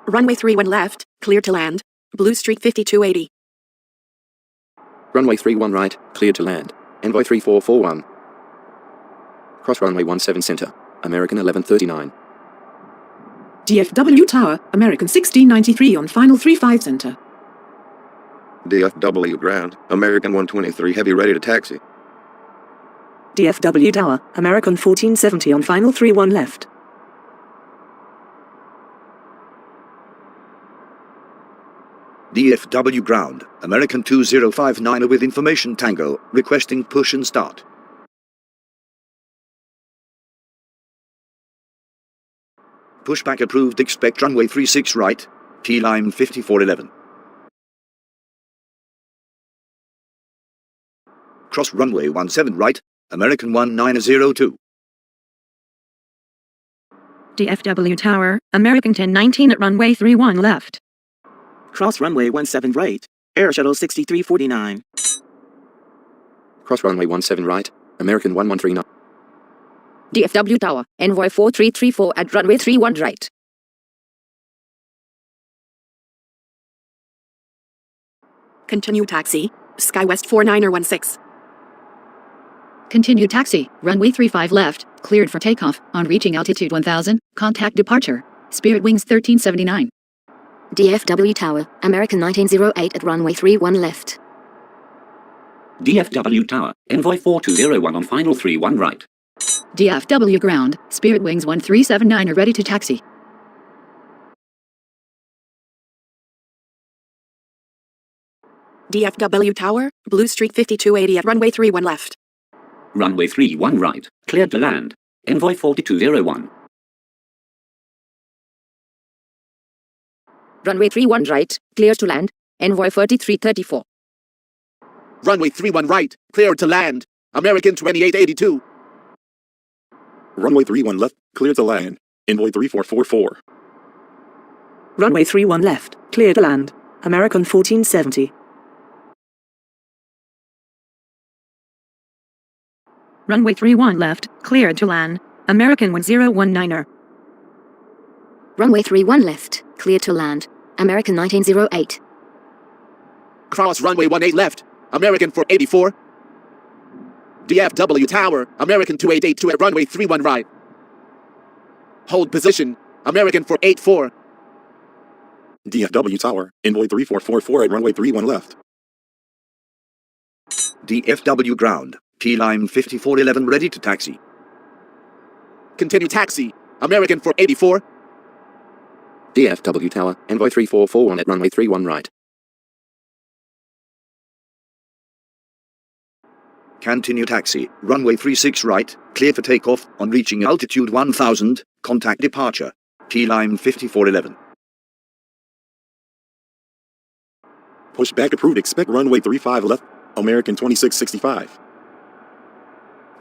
Runway 31 left, clear to land. Blue Streak 5280.
Runway 31 right, cleared to land. Envoy 3441. Cross runway 17 center. American 1139.
DFW Tower, American 1693 on final 35 center.
DFW ground. American 123 heavy ready to taxi.
DFW Tower, American 1470 on final 31 left.
DFW ground, American 2059 with information Tango, requesting push and start. Pushback approved. Expect runway 36 right, T-line 5411. Cross runway 17 right, American 1902.
DFW Tower, American 1019 at runway 31 left.
Cross runway 17 right. Air Shuttle 6349.
Cross runway 17 right. American 1139.
DFW Tower, Envoy 4334 at runway 31 right.
Continue taxi, SkyWest 4916.
Continue taxi, runway 35 left, cleared for takeoff. On reaching altitude 1000, contact departure. Spirit Wings 1379.
DFW Tower, American 1908 at runway 31 left.
DFW Tower, Envoy 4201 on final 31 right.
DFW ground, Spirit Wings 1379 are ready to taxi.
DFW Tower, Blue Streak 5280 at runway 31 left.
Runway 31 right, cleared to land, Envoy 4201.
Runway 31 right, clear to land, Envoy 4334.
Runway 31 right, clear to land. American 2882.
Runway 31 left, clear to land. Envoy 3444.
Runway 31 left, clear to land. American 1470.
Runway 31 left, cleared to land, American 1019er.
Runway 31 left, clear to land. American 1908.
Cross runway 18 left. American 484. DFW Tower, American 2882 at runway 31 right. Hold position, American 484.
DFW Tower, Envoy 3444 at runway 31 left.
DFW ground, T-line 5411 ready to taxi.
Continue taxi. American 484.
DFW Tower, Envoy 3441 at runway 31 right.
Continue taxi, runway 36 right, clear for takeoff, on reaching altitude 1000, contact departure. T-line 5411.
Pushback approved. Expect runway 35 left. American 2665.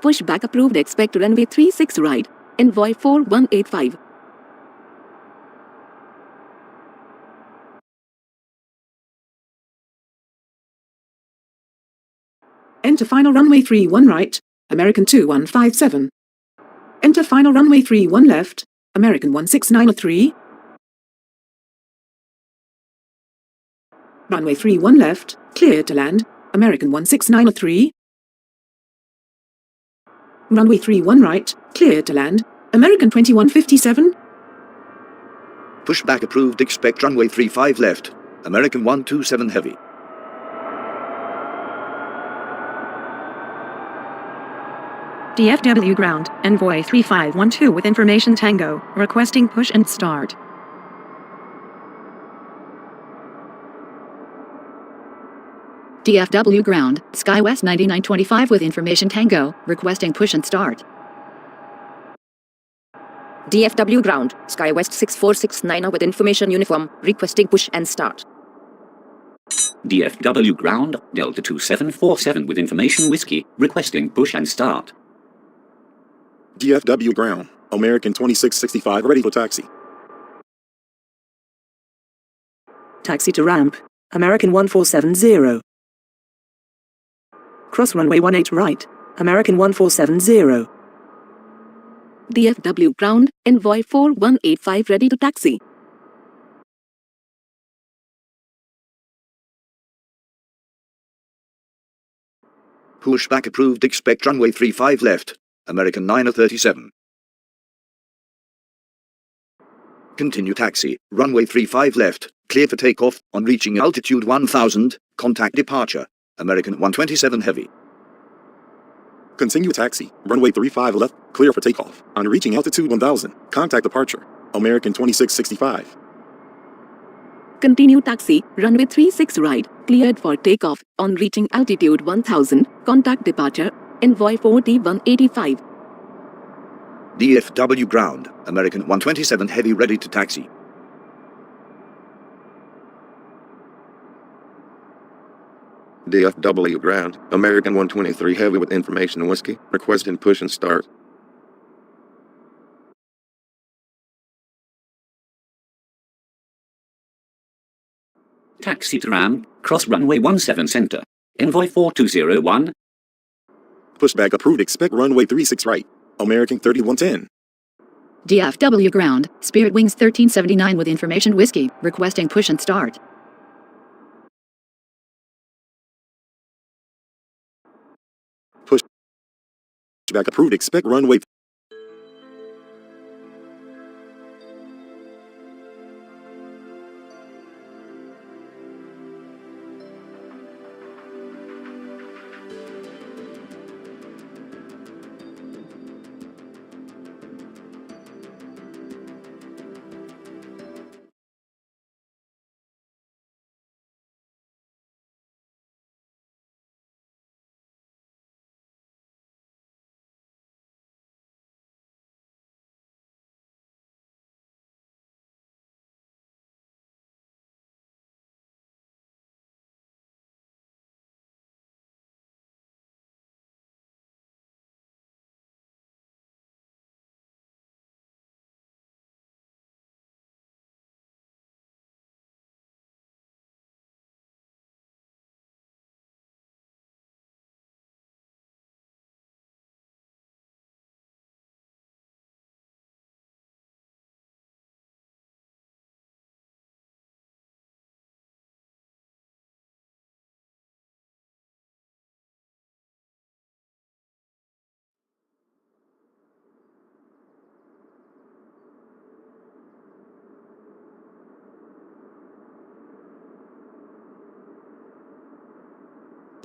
Pushback approved. Expect runway 36 right. Envoy 4185.
Enter final runway 31 right, American 2157. Enter final runway 31 left, American 16903. Runway 31 left, cleared to land, American 16903. Runway 31 right, cleared to land, American 2157.
Pushback approved. Expect runway 35 left, American 127 heavy.
DFW ground, Envoy 3512 with information Tango, requesting push and start.
DFW ground, SkyWest 9925 with information Tango, requesting push and start.
DFW ground, SkyWest 6469 with information uniform, requesting push and start.
DFW ground, Delta 2747 with information Whiskey, requesting push and start.
DFW ground, American 2665 ready for taxi.
Taxi to ramp, American 1470. Cross runway 18 right, American 1470.
DFW ground, Envoy 4185 ready to taxi.
Pushback approved. Expect runway 35 left, American 937. Continue taxi, runway 35 left, clear for takeoff, on reaching altitude 1000, contact departure, American 127 heavy.
Continue taxi, runway 35 left, clear for takeoff. On reaching altitude 1000, contact departure, American 2665.
Continue taxi, runway 36 right, cleared for takeoff, on reaching altitude 1000, contact departure, Envoy 4185.
DFW ground, American 127 heavy ready to taxi.
DFW ground, American 123 heavy with information Whiskey, requesting push and start.
Taxi to ramp, cross runway 17 center, Envoy 4201.
Pushback approved. Expect runway 36 right, American 3110.
DFW ground, Spirit Wings 1379 with information Whiskey, requesting push and start.
Pushback approved. Expect runway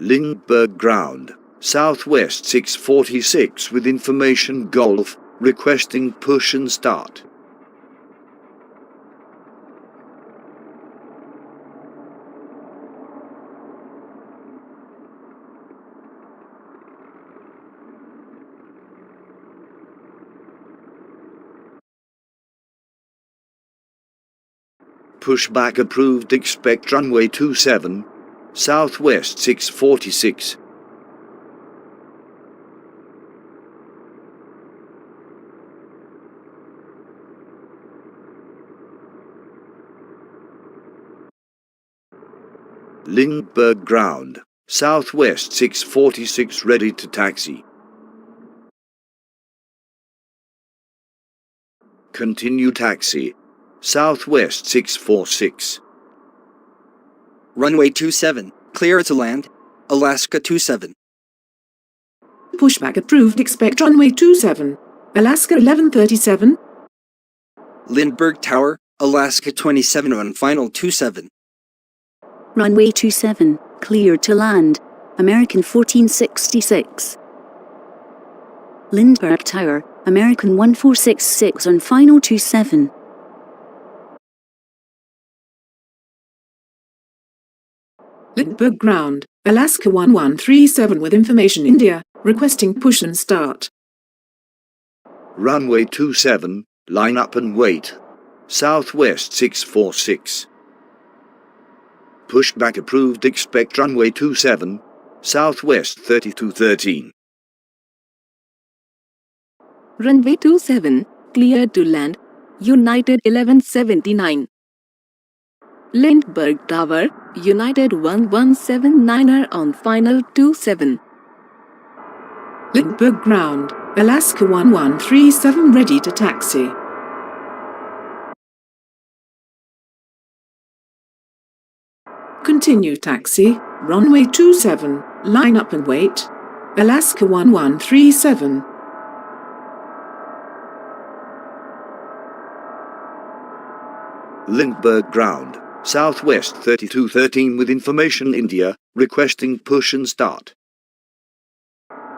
Lindbergh ground, Southwest 646 with information Golf, requesting push and start. Pushback approved. Expect runway 27, Southwest 646. Lindbergh ground, Southwest 646 ready to taxi. Continue taxi, Southwest 646.
Runway 27, clear to land, Alaska 27.
Pushback approved. Expect runway 27, Alaska 1137.
Lindbergh Tower, Alaska 27 on final 27.
Runway 27, clear to land, American 1466. Lindbergh Tower, American 1466 on final 27.
Lindbergh ground, Alaska 1137 with information India, requesting push and start.
Runway 27, line up and wait, Southwest 646. Pushback approved. Expect runway 27, Southwest 3213.
Runway 27, cleared to land, United 1179. Lindbergh Tower, United 1179er on final 27.
Lindbergh ground, Alaska 1137 ready to taxi. Continue taxi, runway 27, line up and wait, Alaska 1137.
Lindbergh ground, Southwest 3213 with information India, requesting push and start.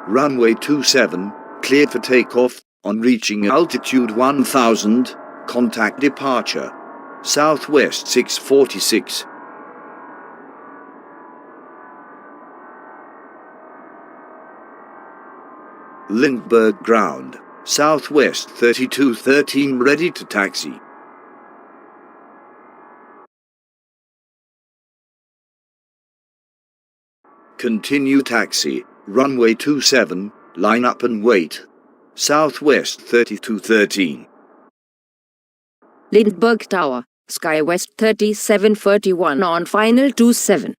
Runway 27, cleared for takeoff, on reaching altitude 1000, contact departure, Southwest 646. Lindbergh ground, Southwest 3213 ready to taxi. Continue taxi, runway 27, line up and wait, Southwest 3213.
Lindbergh Tower, SkyWest 3741 on final 27.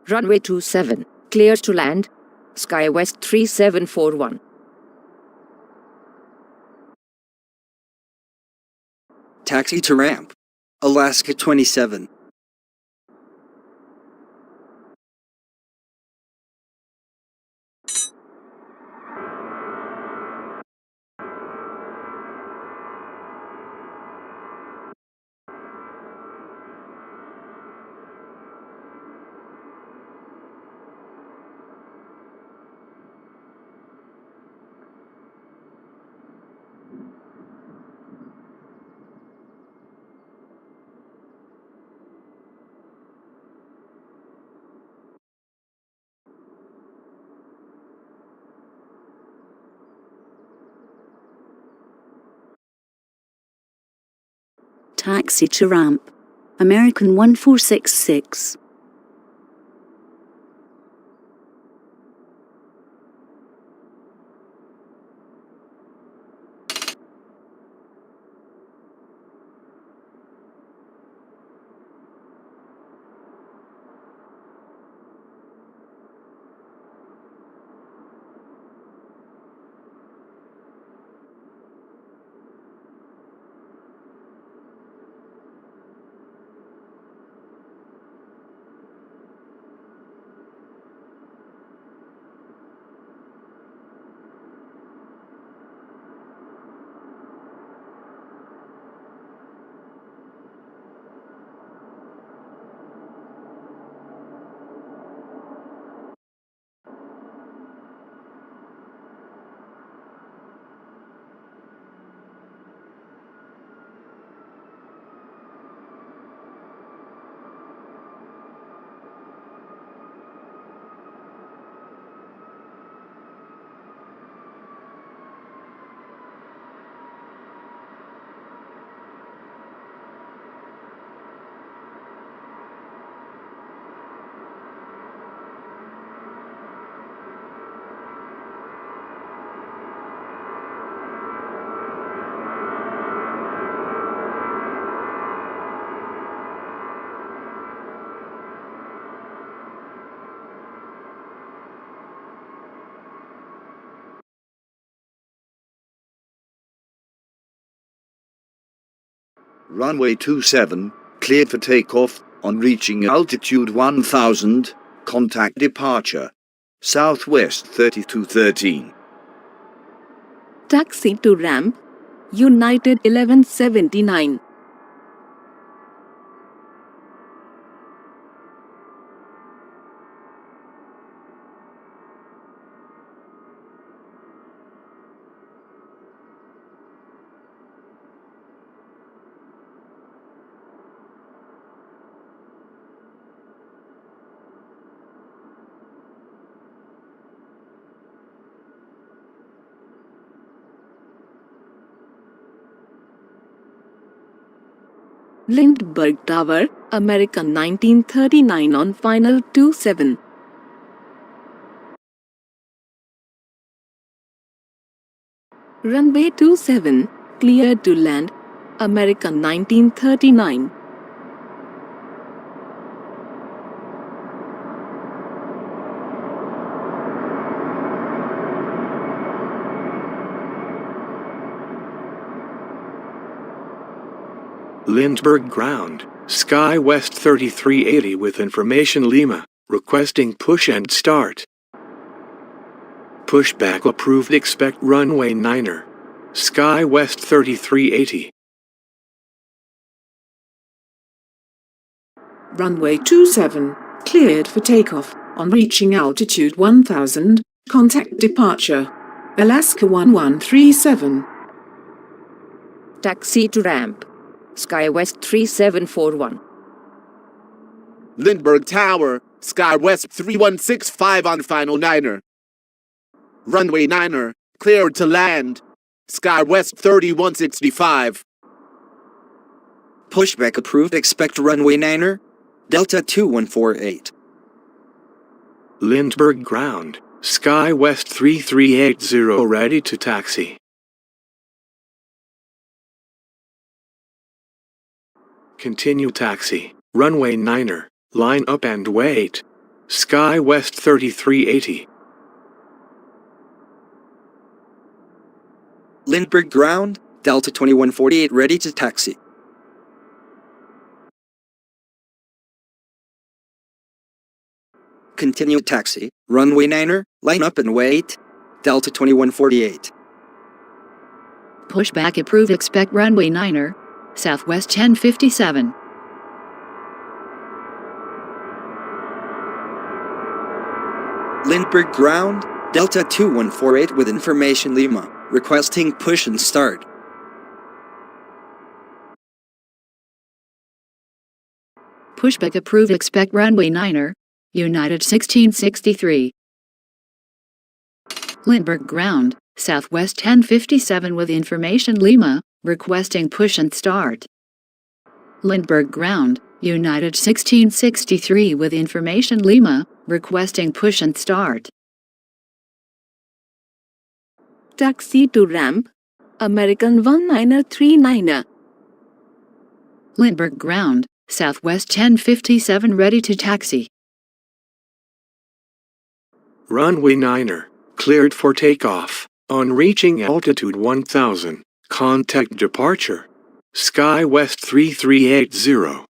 Runway 27, clear to land, SkyWest 3741.
Taxi to ramp, Alaska 27.
Taxi to ramp, American 1466.
Runway 27, cleared for takeoff, on reaching altitude 1000, contact departure. Southwest 3213.
Taxi to ramp, United 1179. Lindbergh Tower, American 1939 on final 27. Runway 27, cleared to land, American 1939.
Lindbergh ground, Sky West 3380 with information Lima, requesting push and start. Pushback approved, expect runway 9er. Sky West 3380.
Runway 27, cleared for takeoff, on reaching altitude 1000, contact departure. Alaska 1137.
Taxi to ramp. SkyWest 3741.
Lindbergh Tower, SkyWest 3165 on final 9er. Runway 9er, cleared to land. SkyWest 3165.
Pushback approved, expect runway 9er, Delta 2148.
Lindbergh ground, Sky West 3380 ready to taxi. Continue taxi, runway 9er, line up and wait. Sky West 3380.
Lindbergh ground, Delta 2148 ready to taxi. Continue taxi, runway 9er, line up and wait. Delta 2148.
Pushback approved, expect runway 9er, Southwest 1057.
Lindbergh ground, Delta 2148 with information Lima, requesting push and start.
Pushback approved, expect runway 9er, United 1663. Lindbergh ground, Southwest 1057 with information Lima, requesting push and start. Lindbergh ground, United 1663 with information Lima, requesting push and start.
Taxi to ramp, American 1939er.
Lindbergh ground, Southwest 1057 ready to taxi.
Runway 9er, cleared for takeoff. On reaching altitude 1000, contact departure. Sky West 3380.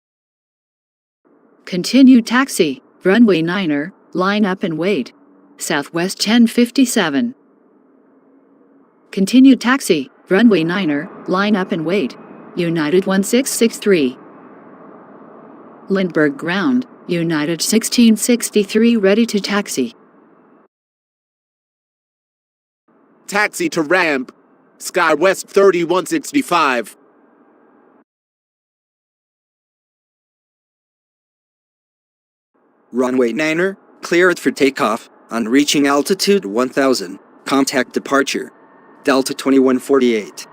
Continue taxi, runway 9er, line up and wait. Southwest 1057. Continue taxi, runway 9er, line up and wait. United 1663. Lindbergh ground, United 1663 ready to taxi.
Taxi to ramp. SkyWest 3165.
Runway 9er, cleared for takeoff, on reaching altitude 1000, contact departure. Delta 2148.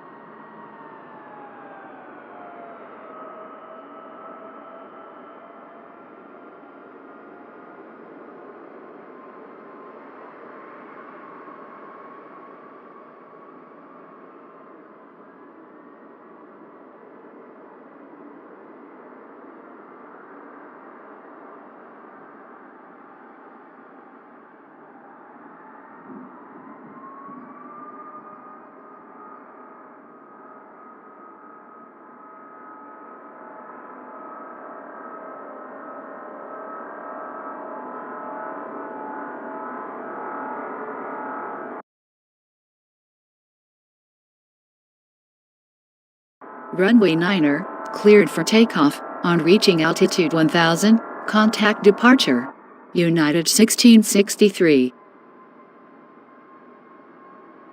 Runway 9er, cleared for takeoff, on reaching altitude 1000, contact departure. United 1663.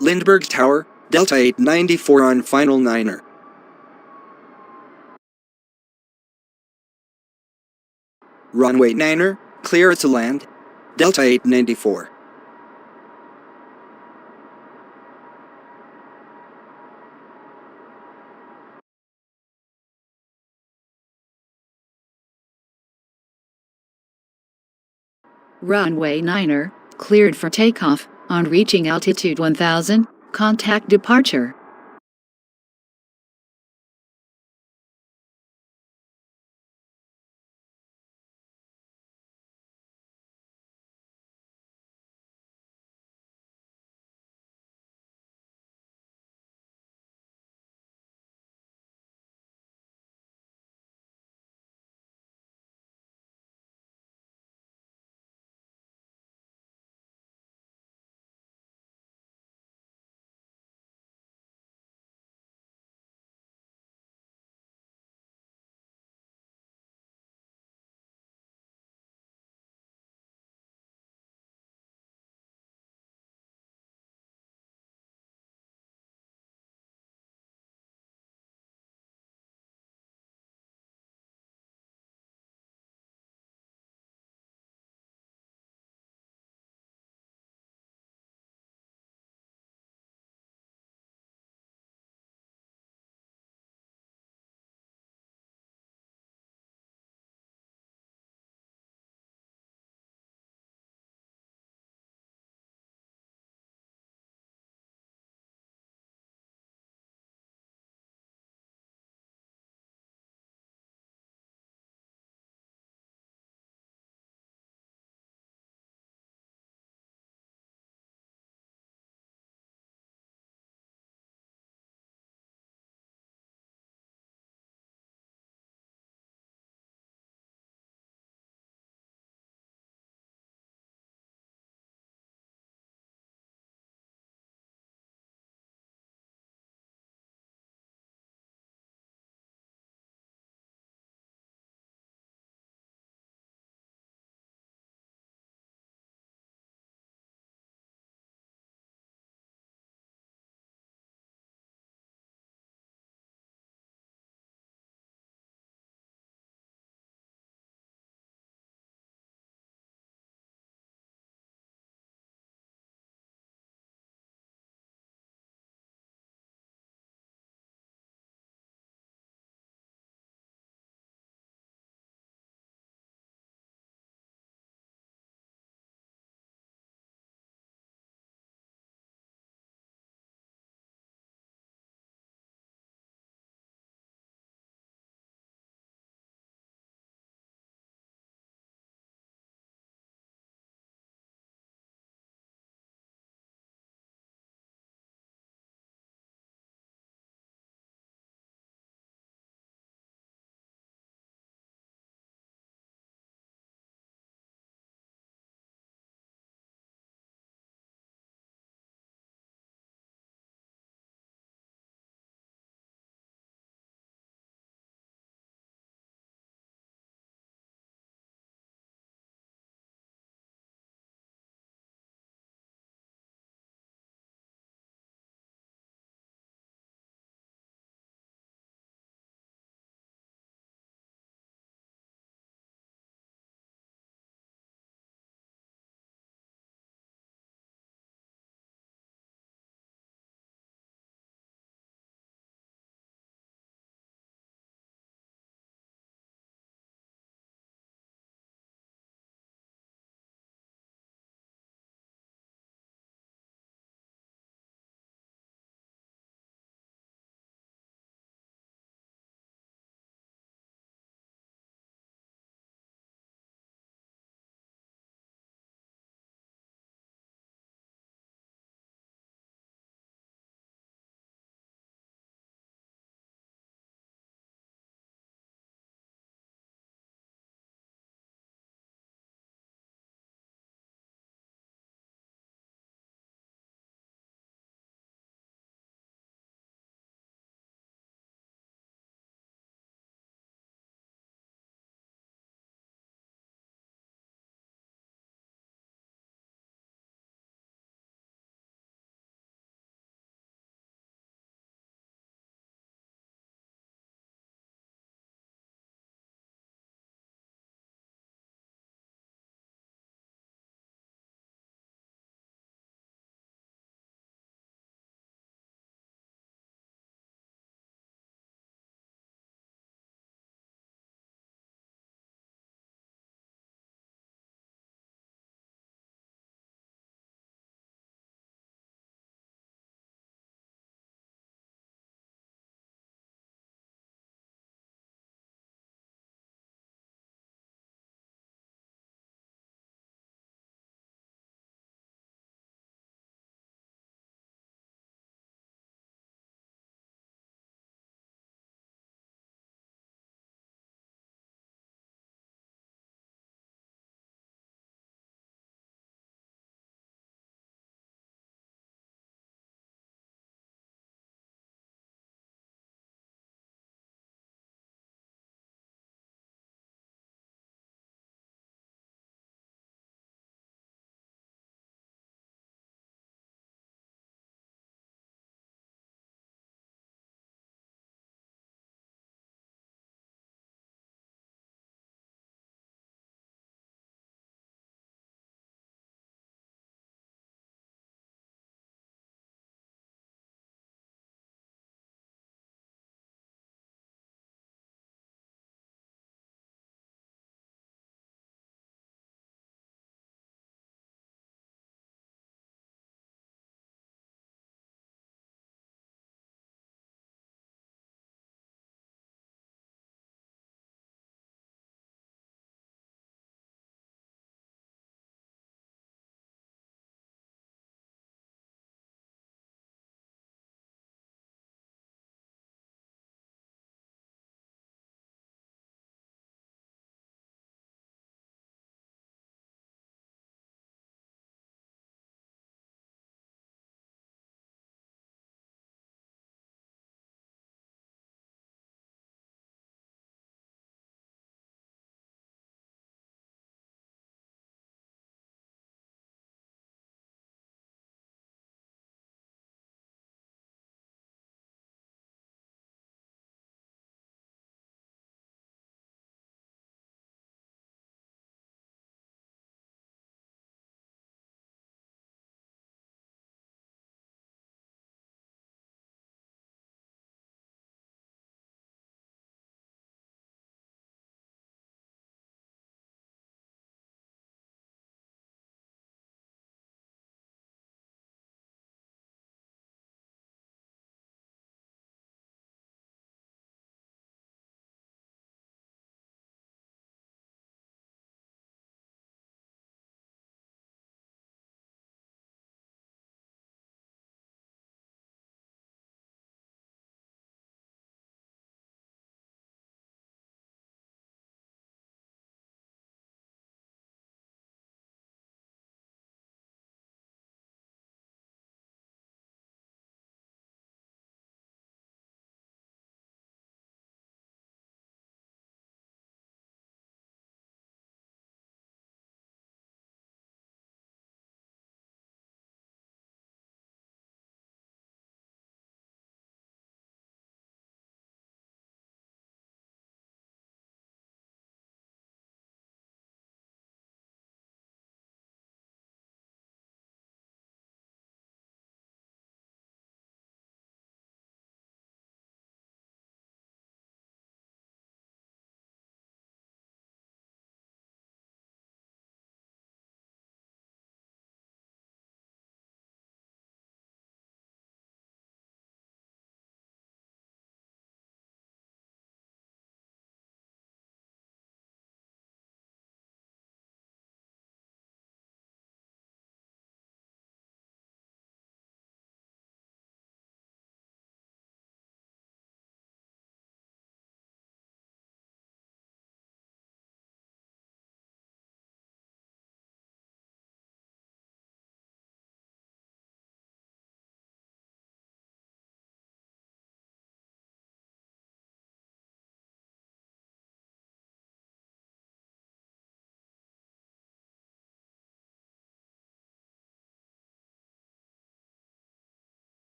Lindbergh Tower, Delta 894 on final niner. Runway 9er, clear to land, Delta 894.
Runway 9er, cleared for takeoff, on reaching altitude 1000, contact departure.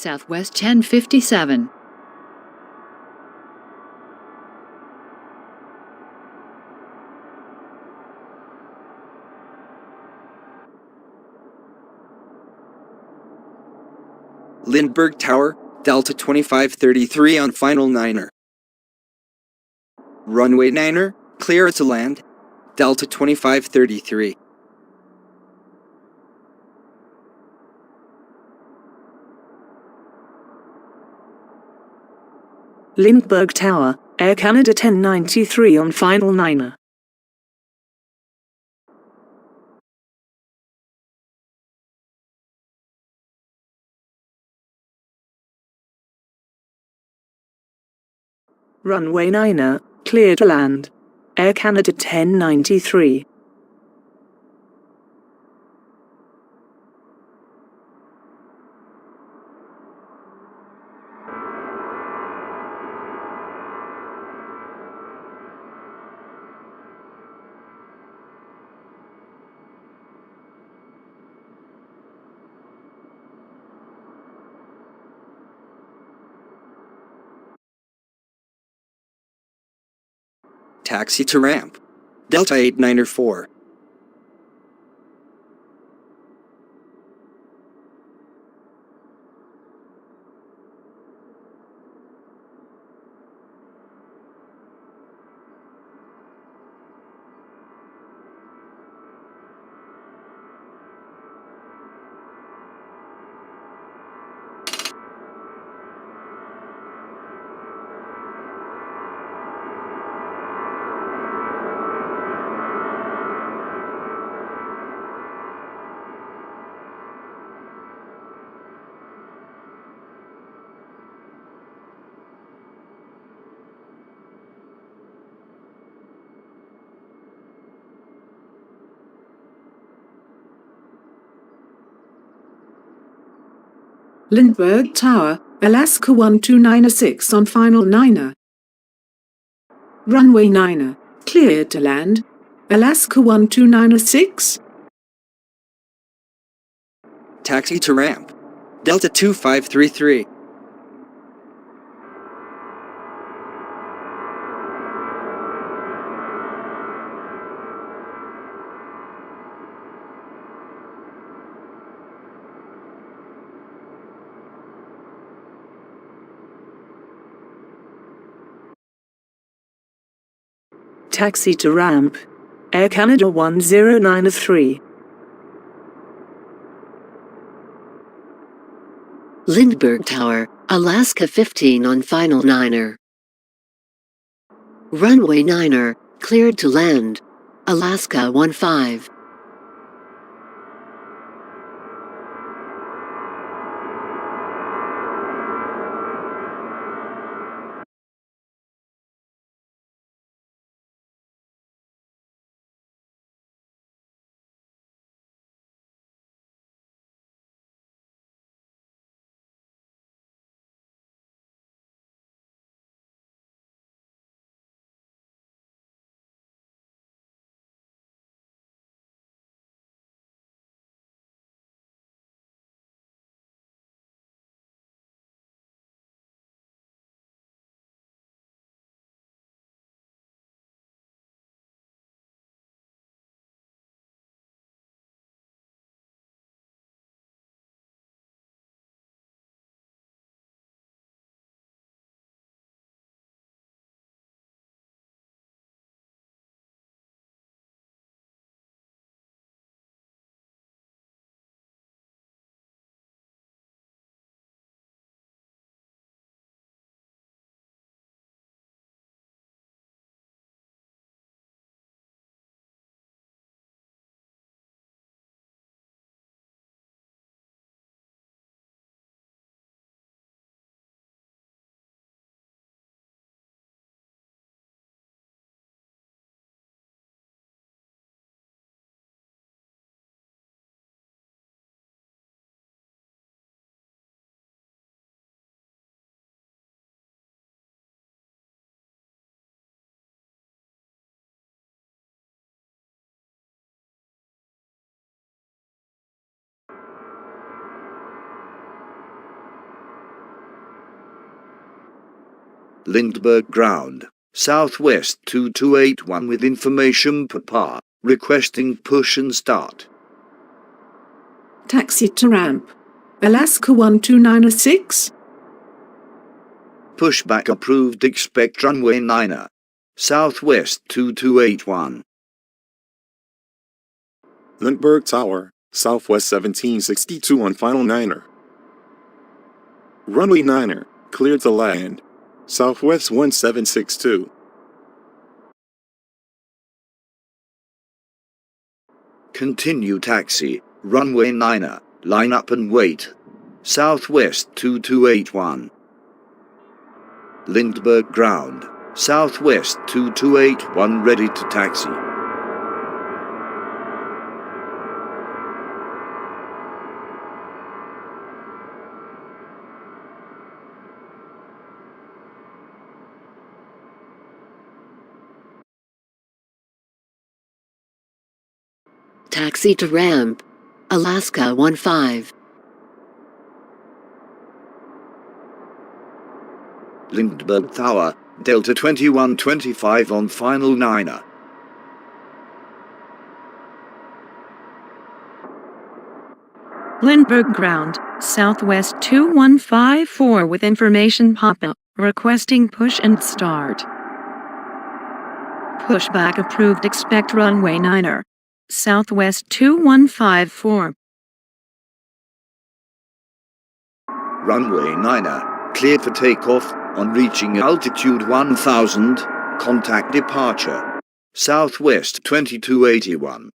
Southwest 1057.
Lindbergh Tower, Delta 2533 on final niner. Runway niner, clear to land, Delta 2533.
Lindbergh Tower, Air Canada 1093 on final niner. Runway niner, clear to land. Air Canada 1093.
Taxi to ramp, Delta 894.
Lindbergh Tower, Alaska 1296 on final niner. Runway niner, clear to land, Alaska 1296.
Taxi to ramp, Delta 2533.
Taxi to ramp. Air Canada 1093.
Lindbergh Tower, Alaska 15 on final niner. Runway niner, cleared to land, Alaska 15.
Lindbergh Ground, Southwest 2281 with information Papa, requesting push and start.
Taxi to ramp. Alaska 12906.
Pushback approved, expect runway 9er. Southwest 2281.
Lindbergh Tower, Southwest 1762 on final 9er. Runway 9er, cleared to land. Southwest 1762.
Continue taxi, runway 9er, line up and wait. Southwest 2281. Lindbergh Ground, Southwest 2281 ready to taxi.
Taxi to ramp. Alaska 15.
Lindbergh Tower, Delta 2125 on final 9er.
Lindbergh Ground, Southwest 2154 with information Papa, requesting push and start. Pushback approved, expect runway 9er. Southwest 2154.
Runway 9er, cleared for takeoff, on reaching altitude 1000, contact departure. Southwest 2281.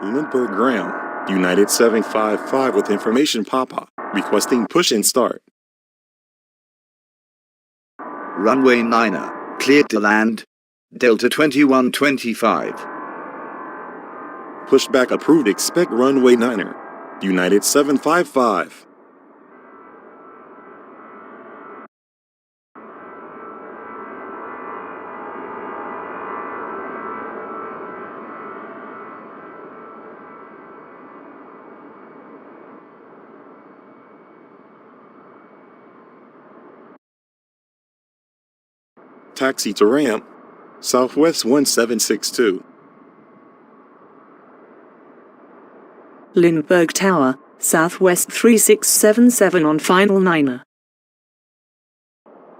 Lindbergh Ground, United 755 with information Papa, requesting push and start.
Runway 9er, cleared to land. Delta 2125.
Pushback approved, expect runway 9er. United 755. Taxi to ramp. Southwest 1762.
Lindbergh Tower, Southwest 3677 on final 9er.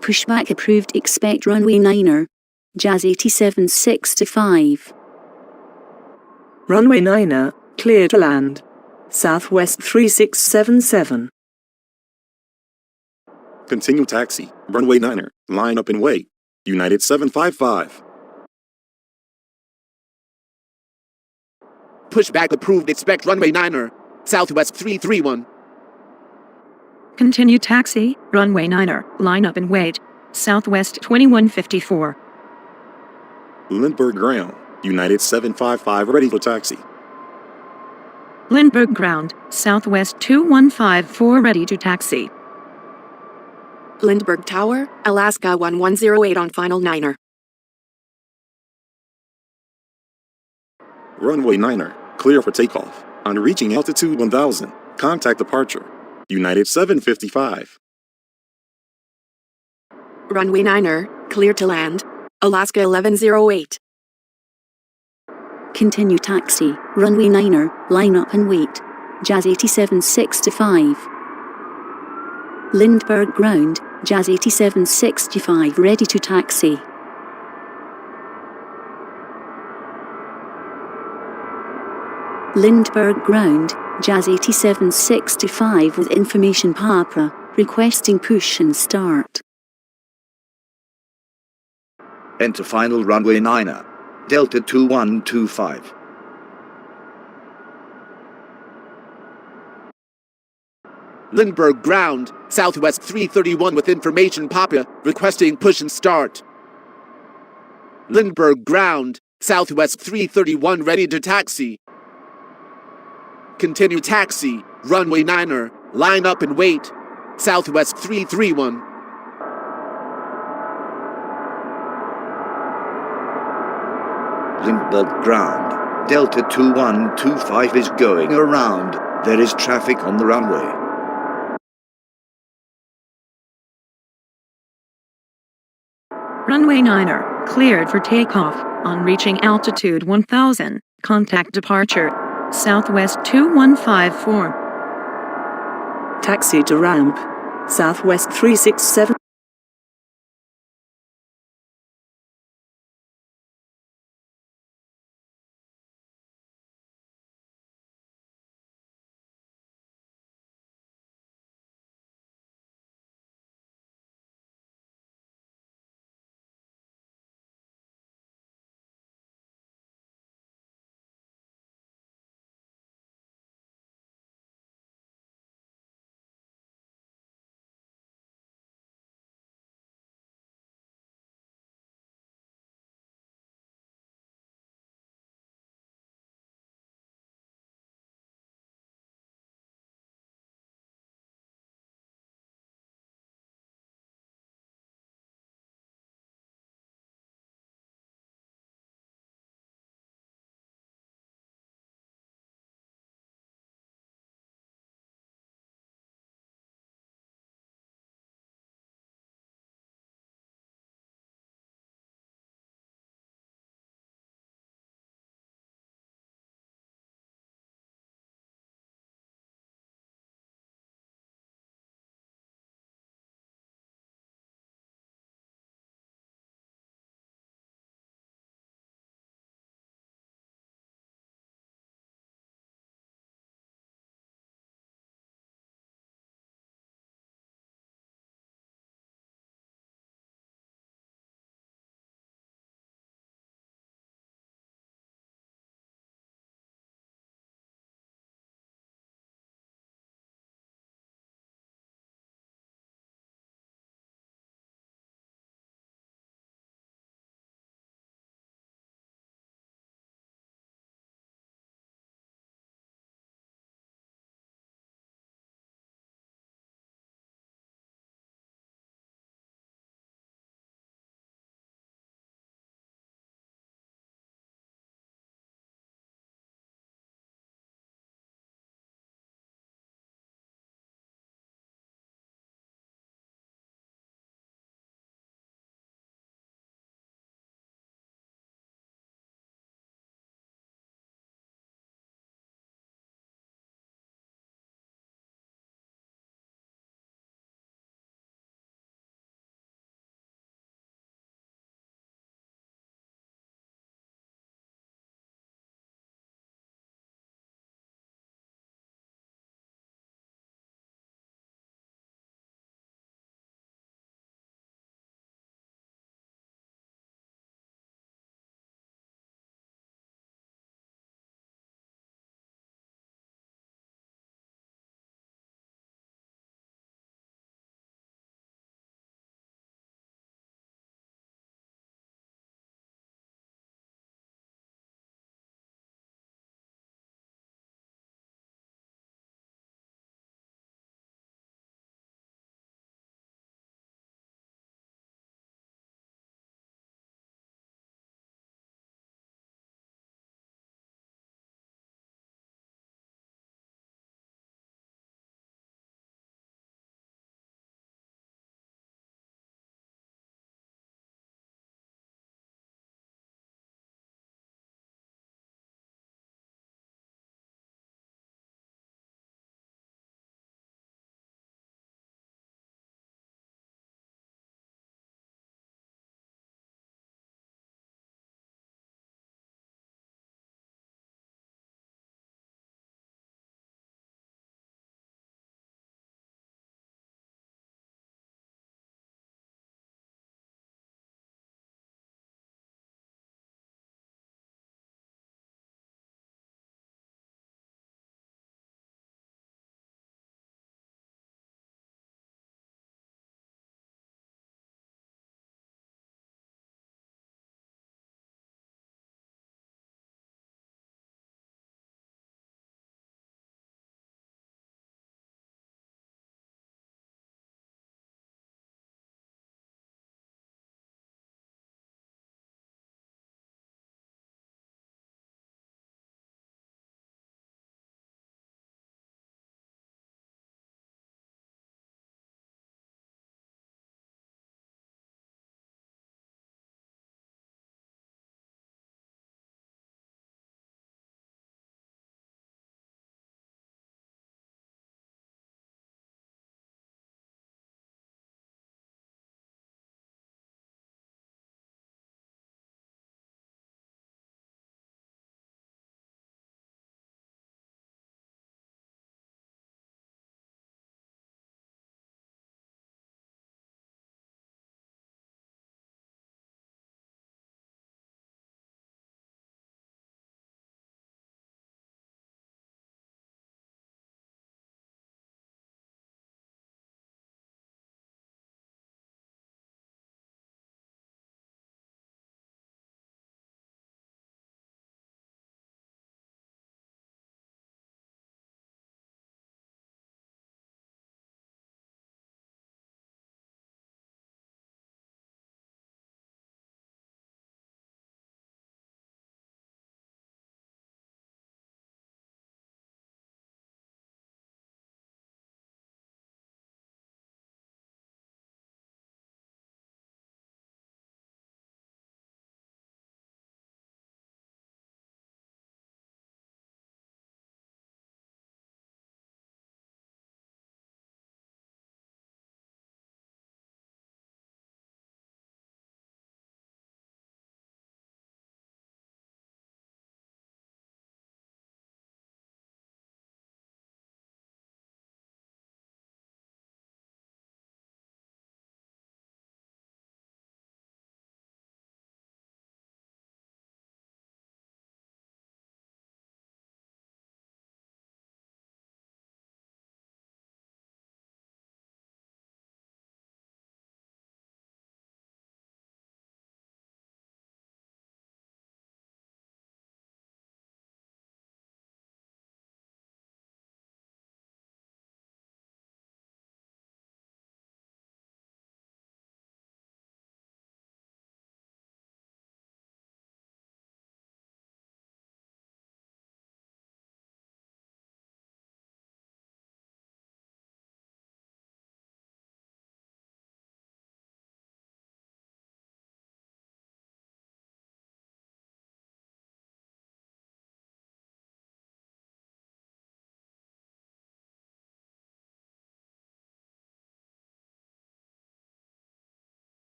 Pushback approved, expect runway 9er. Jazz 8765.
Runway 9er, clear to land. Southwest 3677.
Continue taxi, runway 9er, line up and wait. United 755.
Pushback approved, expect runway 9er. Southwest 331.
Continue taxi, runway 9er, line up and wait. Southwest 2154.
Lindbergh Ground, United 755 ready for taxi.
Lindbergh Ground, Southwest 2154 ready to taxi.
Lindbergh Tower, Alaska 1108 on final 9er.
Runway 9er, clear for takeoff. On reaching altitude 1000, contact departure. United 755.
Runway 9er, clear to land. Alaska 1108.
Continue taxi, runway 9er, line up and wait. Jazz 8765. Lindbergh Ground, Jazz 8765 ready to taxi. Lindbergh Ground, Jazz 8765 with information Papa, requesting push and start.
Enter final runway 9er, Delta 2125.
Lindbergh Ground, Southwest 331 with information Papa, requesting push and start. Lindbergh Ground, Southwest 331 ready to taxi. Continue taxi, runway 9er, line up and wait. Southwest 331.
–
Lindbergh ground. Delta 2125 is going around. There is traffic on the runway.
Runway 9er, cleared for takeoff. On reaching altitude 1000, contact departure. Southwest 2154.
Taxi to ramp. Southwest 367.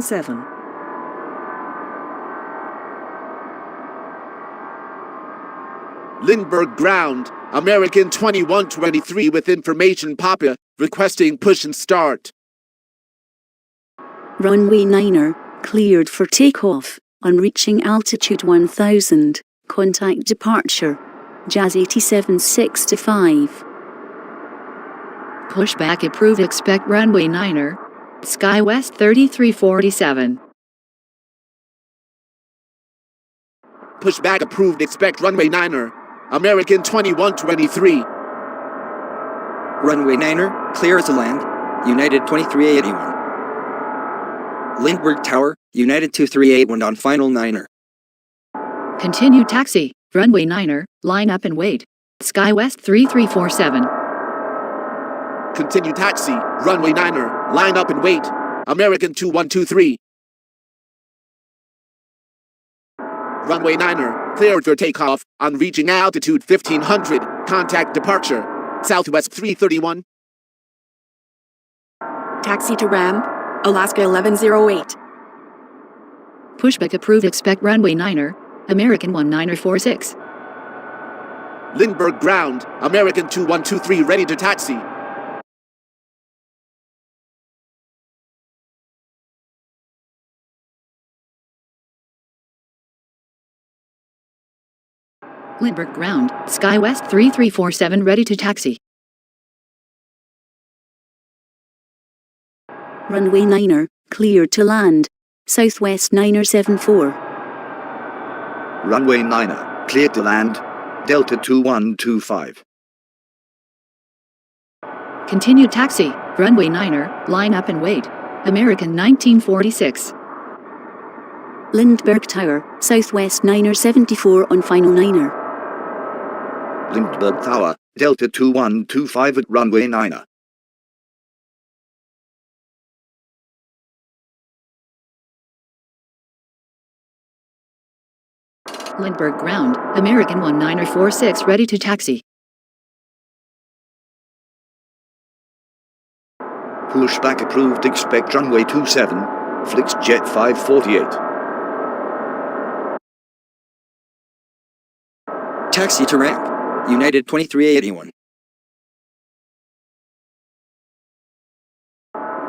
7.
Lindbergh ground. American 2123 with information Papa requesting push and start.
Runway 9er, cleared for takeoff, on reaching altitude 1000, contact departure. Jazz 8765.
Pushback approved. Expect runway 9er. SkyWest 3347.
Pushback approved. Expect runway 9er. American 2123.
Runway 9er, clear to land. United 2381. Lindbergh Tower, United 2381 on final 9er.
Continue taxi. Runway 9er, line up and wait. SkyWest 3347.
Continue taxi. Runway 9er, line up and wait. American 2123. Runway 9er, cleared for takeoff on reaching altitude 1500. Contact departure. Southwest 331.
Taxi to ramp, Alaska 1108.
Pushback approved. Expect runway 9er. American 1946.
Lindbergh ground. American 2123 ready to taxi.
Lindbergh ground. SkyWest 3347 ready to taxi.
Runway 9er, cleared to land. Southwest 974.
Runway 9er, cleared to land. Delta 2125.
Continue taxi. Runway 9er, line up and wait. American 1946.
Lindbergh Tower, Southwest 974 on final 9er.
Lindbergh Tower, Delta 2125 at runway 9er.
Lindbergh ground. American 1946 ready to taxi.
Pushback approved. Expect runway 27. Flixjet 548.
Taxi to ramp. United 2381.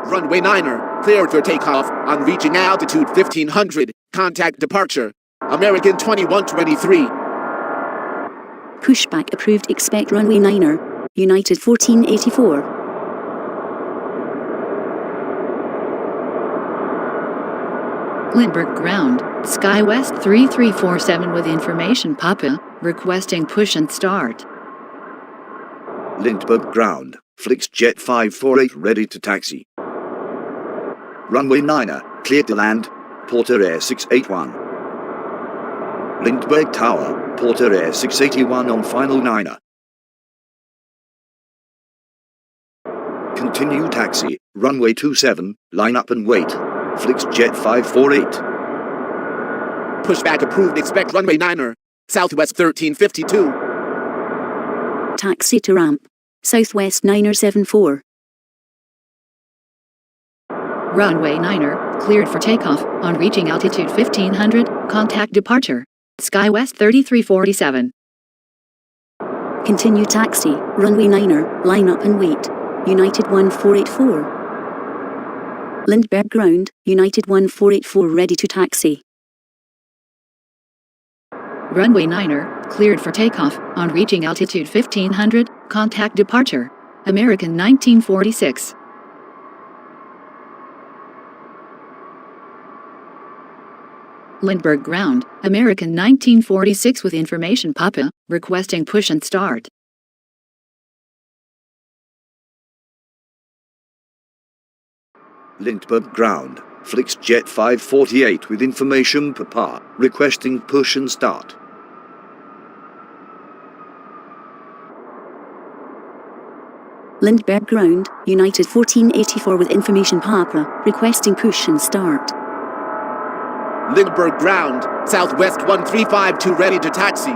Runway 9er, cleared for takeoff on reaching altitude 1500. Contact departure. American 2123.
Pushback approved. Expect runway 9er. United 1484.
Lindbergh ground. SkyWest 3347 with information Papa requesting push and start.
Lindbergh ground. Flixjet 548 ready to taxi. Runway 9er, cleared to land. Porter Air 681. Lindbergh Tower, Porter Air 681 on final 9er. Continue taxi. Runway 27, line up and wait. Flixjet 548.
Pushback approved. Expect runway 9er. Southwest 1352.
Taxi to ramp. Southwest 974.
Runway 9er, cleared for takeoff on reaching altitude 1500. Contact departure. SkyWest 3347.
Continue taxi. Runway 9er, line up and wait. United 1484. Lindbergh ground. United 1484 ready to taxi.
Runway 9er, cleared for takeoff on reaching altitude 1500. Contact departure. American 1946. Lindbergh ground. American 1946 with information Papa requesting push and start.
Lindbergh ground. Flixjet 548 with information Papa requesting push and start.
Lindbergh ground. United 1484 with information Papa requesting push and start.
Lindbergh ground. Southwest 1352 ready to taxi.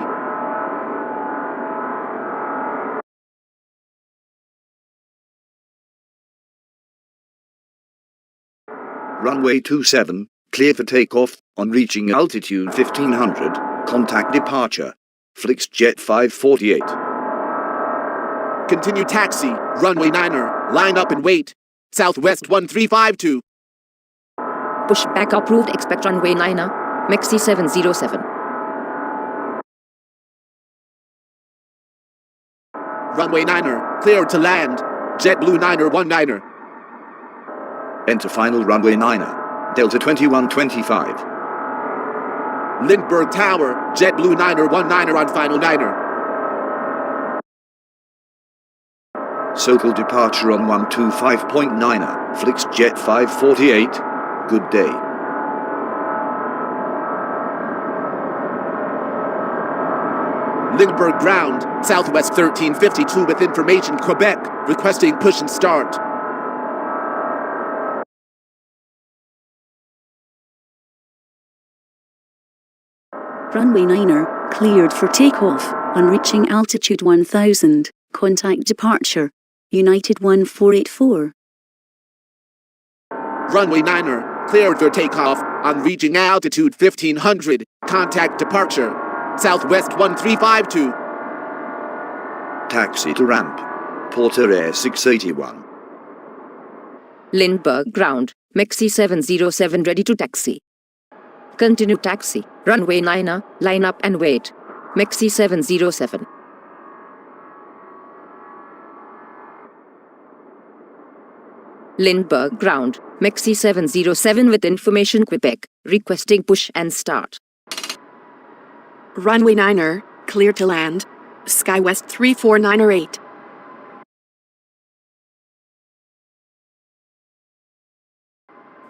Runway 27, clear for takeoff, on reaching altitude 1500, contact departure. Flixjet 548.
Continue taxi, runway 9er, line up and wait. Southwest 1352.
Push back approved, expect runway 9er, Mexi 707.
Runway 9er, clear to land. JetBlue 9er 19er.
Enter final runway 9er, Delta 2125.
Lindbergh Tower, JetBlue 9er 19er on final 9er.
Sokol departure on 125.9er, Flixjet 548. Good day.
Lindbergh ground, Southwest 1352 with information Quebec, requesting push and start.
Runway 9er, cleared for takeoff, on reaching altitude 1000, contact departure, United 1484.
Runway 9er, cleared for takeoff, on reaching altitude 1500, contact departure, Southwest 1352.
Taxi to ramp, Porter Air 681.
Lindbergh ground, Mexi 707 ready to taxi. Continue taxi, runway 9er, line up and wait. Mexi 707. Lindbergh ground, Mexi 707 with information Quebec, requesting push and start.
Runway 9er, clear to land. SkyWest 34908.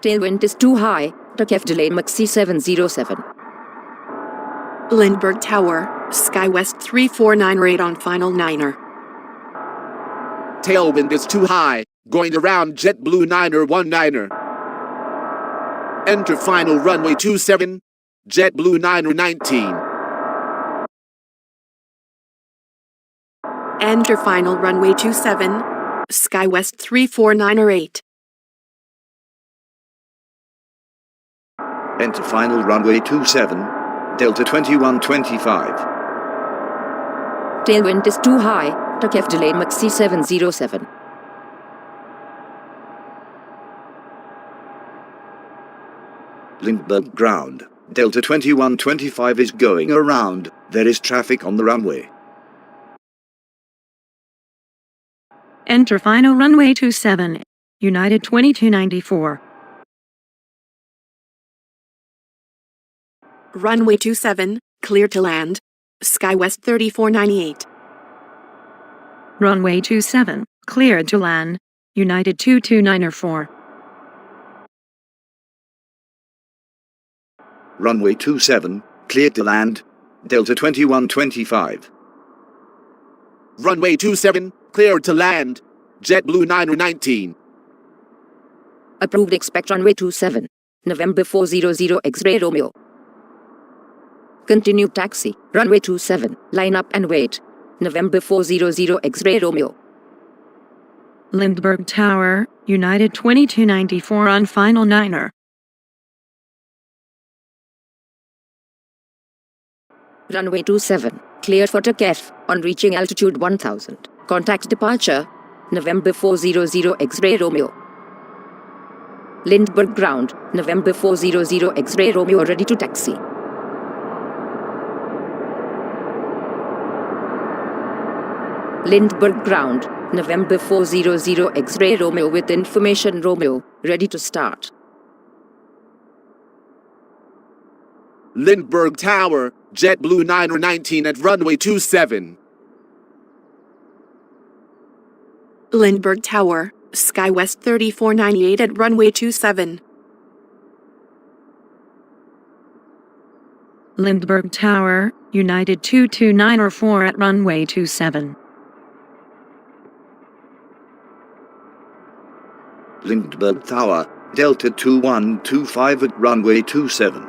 Tailwind is too high, Takef delay Mexi 707.
Lindbergh Tower, SkyWest 34908 on final 9er.
Tailwind is too high, going around JetBlue 9er 19er. Enter final runway 27, JetBlue 9er 19.
Enter final runway 27, SkyWest 34908.
Enter final runway 27, Delta 2125.
Tailwind is too high, Takef delay Mexi 707.
Lindbergh ground, Delta 2125 is going around, there is traffic on the runway.
Enter final runway 27, United 2294.
Runway 27, clear to land. SkyWest 3498.
Runway 27, cleared to land, United 22904.
Runway 27, cleared to land, Delta 2125.
Runway 27, cleared to land, JetBlue 9er 19.
Approved, expect runway 27, November 400 X-ray Romeo. Continue taxi, runway 27, line up and wait. November 400 X-ray Romeo.
Lindbergh Tower, United 2294 on final 9er.
Runway 27, cleared for takeoff, on reaching altitude 1000. Contact departure, November 400 X-ray Romeo. Lindbergh ground, November 400 X-ray Romeo ready to taxi. Lindbergh ground, November 400 X-ray Romeo with information Romeo, ready to start.
Lindbergh Tower, JetBlue 9er 19 at runway 27.
Lindbergh Tower, SkyWest 3498 at runway 27.
Lindbergh Tower, United 22904 at runway 27.
Lindbergh Tower, Delta 2125 at runway 27.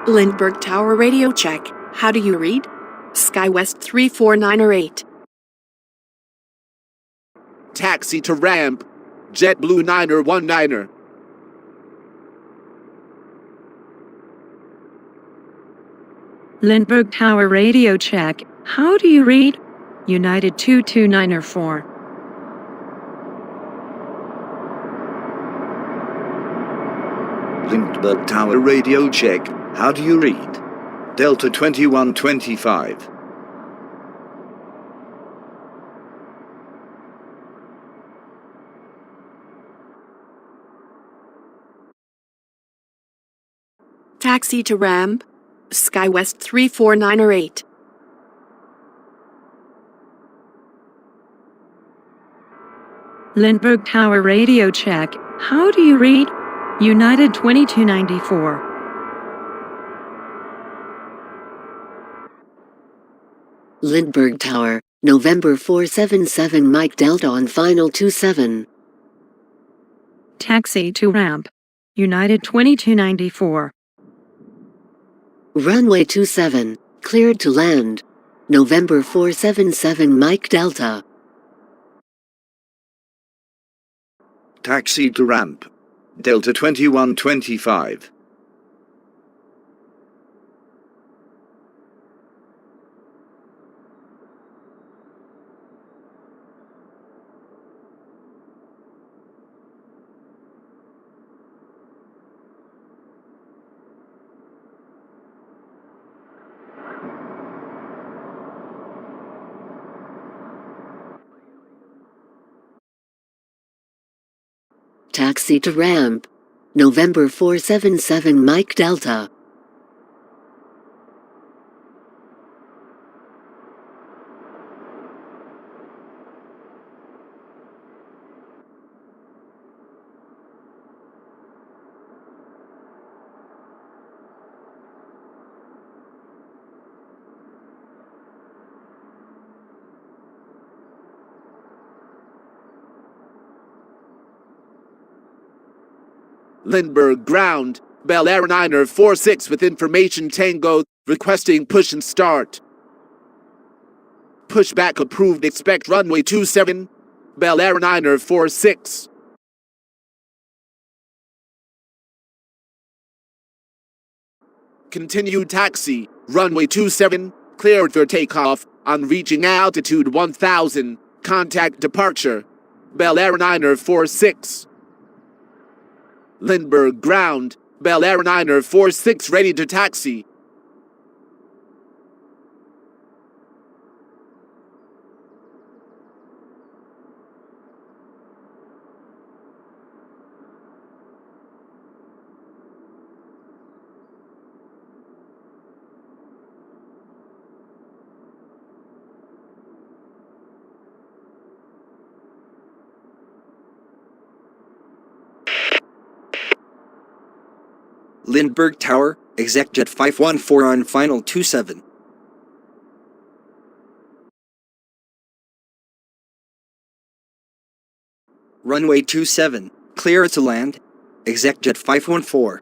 Lindbergh Tower radio check. How do you read? SkyWest 34908.
taxi to ramp. JetBlue 9er 19er.
Lindbergh Tower radio check. How do you read? United 229er 4.
Lindbergh Tower radio check. How do you read? Delta 2125.
Taxi to ramp. SkyWest 349er 8.
Lindbergh Tower radio check. How do you read? United 2294.
Lindbergh Tower, November 477 Mike Delta on final 27.
Taxi to ramp. United 2294.
Runway 27, cleared to land. November 477 Mike Delta.
Taxi to ramp. Delta 2125.
Taxi to ramp. November 477 Mike Delta.
Lindbergh ground. Bel Air 9er 46 with information Tango requesting push and start. Pushback approved. Expect runway 27. Bel Air 9er 46. Continue taxi. Runway 27. Cleared for takeoff. On reaching altitude 1000. Contact departure. Bel Air 9er 46. Lindbergh ground. Bel Air 9er 46 ready to taxi.
Lindbergh Tower, ExecJet 514 on final 27. Runway 27, clear to land. ExecJet 514.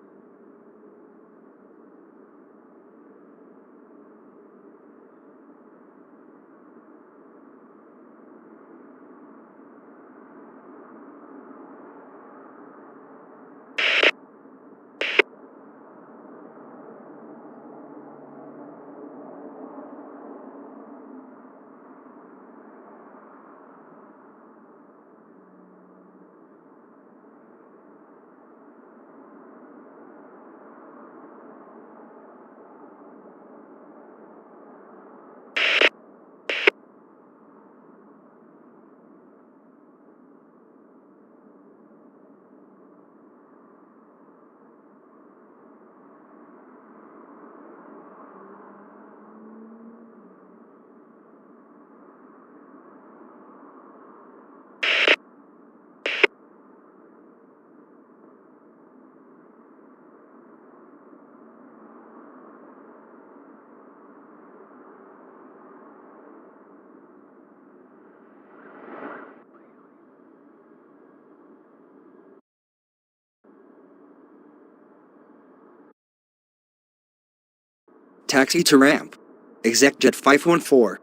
Taxi to ramp. ExecJet 514.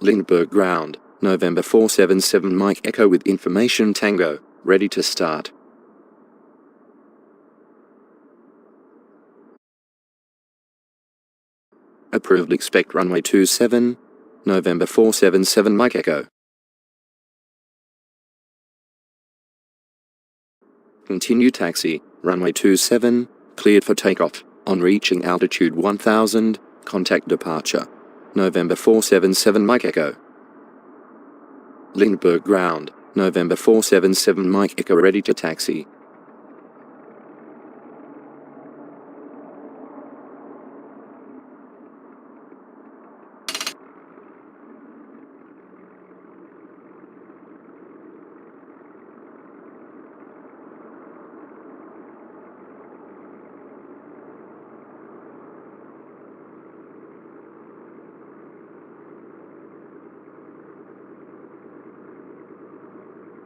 Lindbergh Ground, November 477 Mike Echo with information Tango, ready to start. Approved. Expect runway 27, November 477 Mike Echo. Continue taxi, runway 27, cleared for takeoff. On reaching altitude 1000, contact departure. November 477 Mike Echo. Lindbergh Ground, November 477 Mike Echo ready to taxi.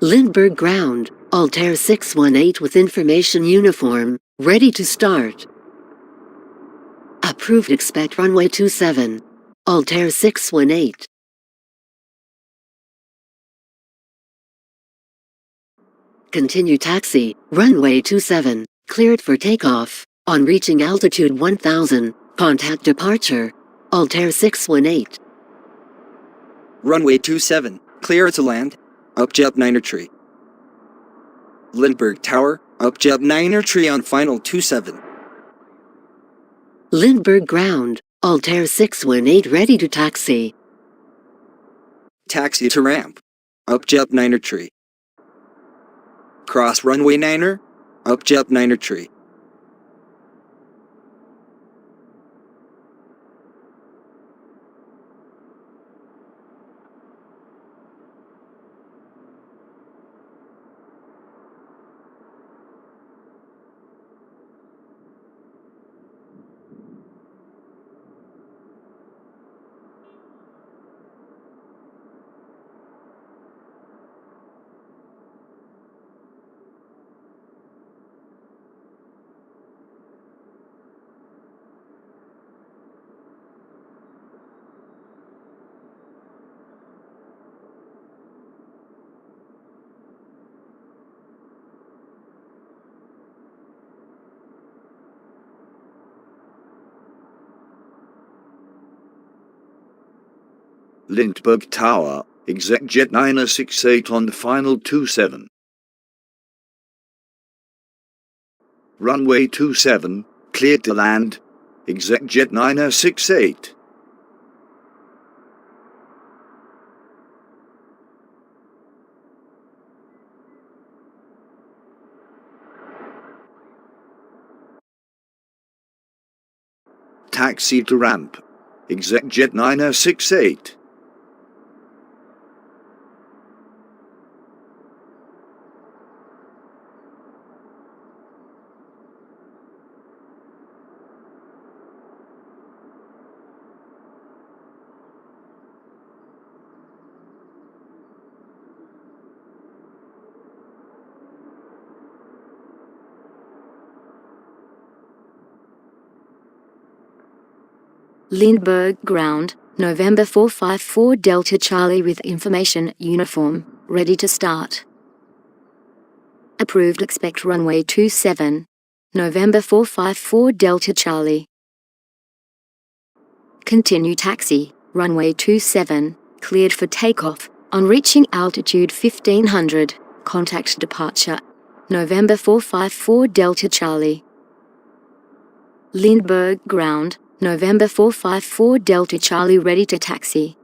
Lindbergh Ground, Altair 618 with information uniform, ready to start. Approved. Expect runway 27, Altair 618. Continue taxi, runway 27, cleared for takeoff. On reaching altitude 1000, contact departure, Altair 618.
Runway 27, clear to land. Upjet Niner Tree. Lindbergh Tower, Upjet Niner Tree on final 27.
Lindbergh Ground, Altair 618 ready to taxi.
Taxi to ramp. Upjet Niner Tree. Cross runway 9er, Upjet Niner Tree.
Lindbergh Tower, ExecJet 968 on final 27. Runway 27, cleared to land, ExecJet 968. Taxi to ramp, ExecJet 968.
Lindbergh Ground, November 454 Delta Charlie with information uniform, ready to start. Approved. Expect runway 27, November 454 Delta Charlie. Continue taxi, runway 27, cleared for takeoff. On reaching altitude 1500, contact departure. November 454 Delta Charlie. Lindbergh Ground, November 454 Delta Charlie ready to taxi.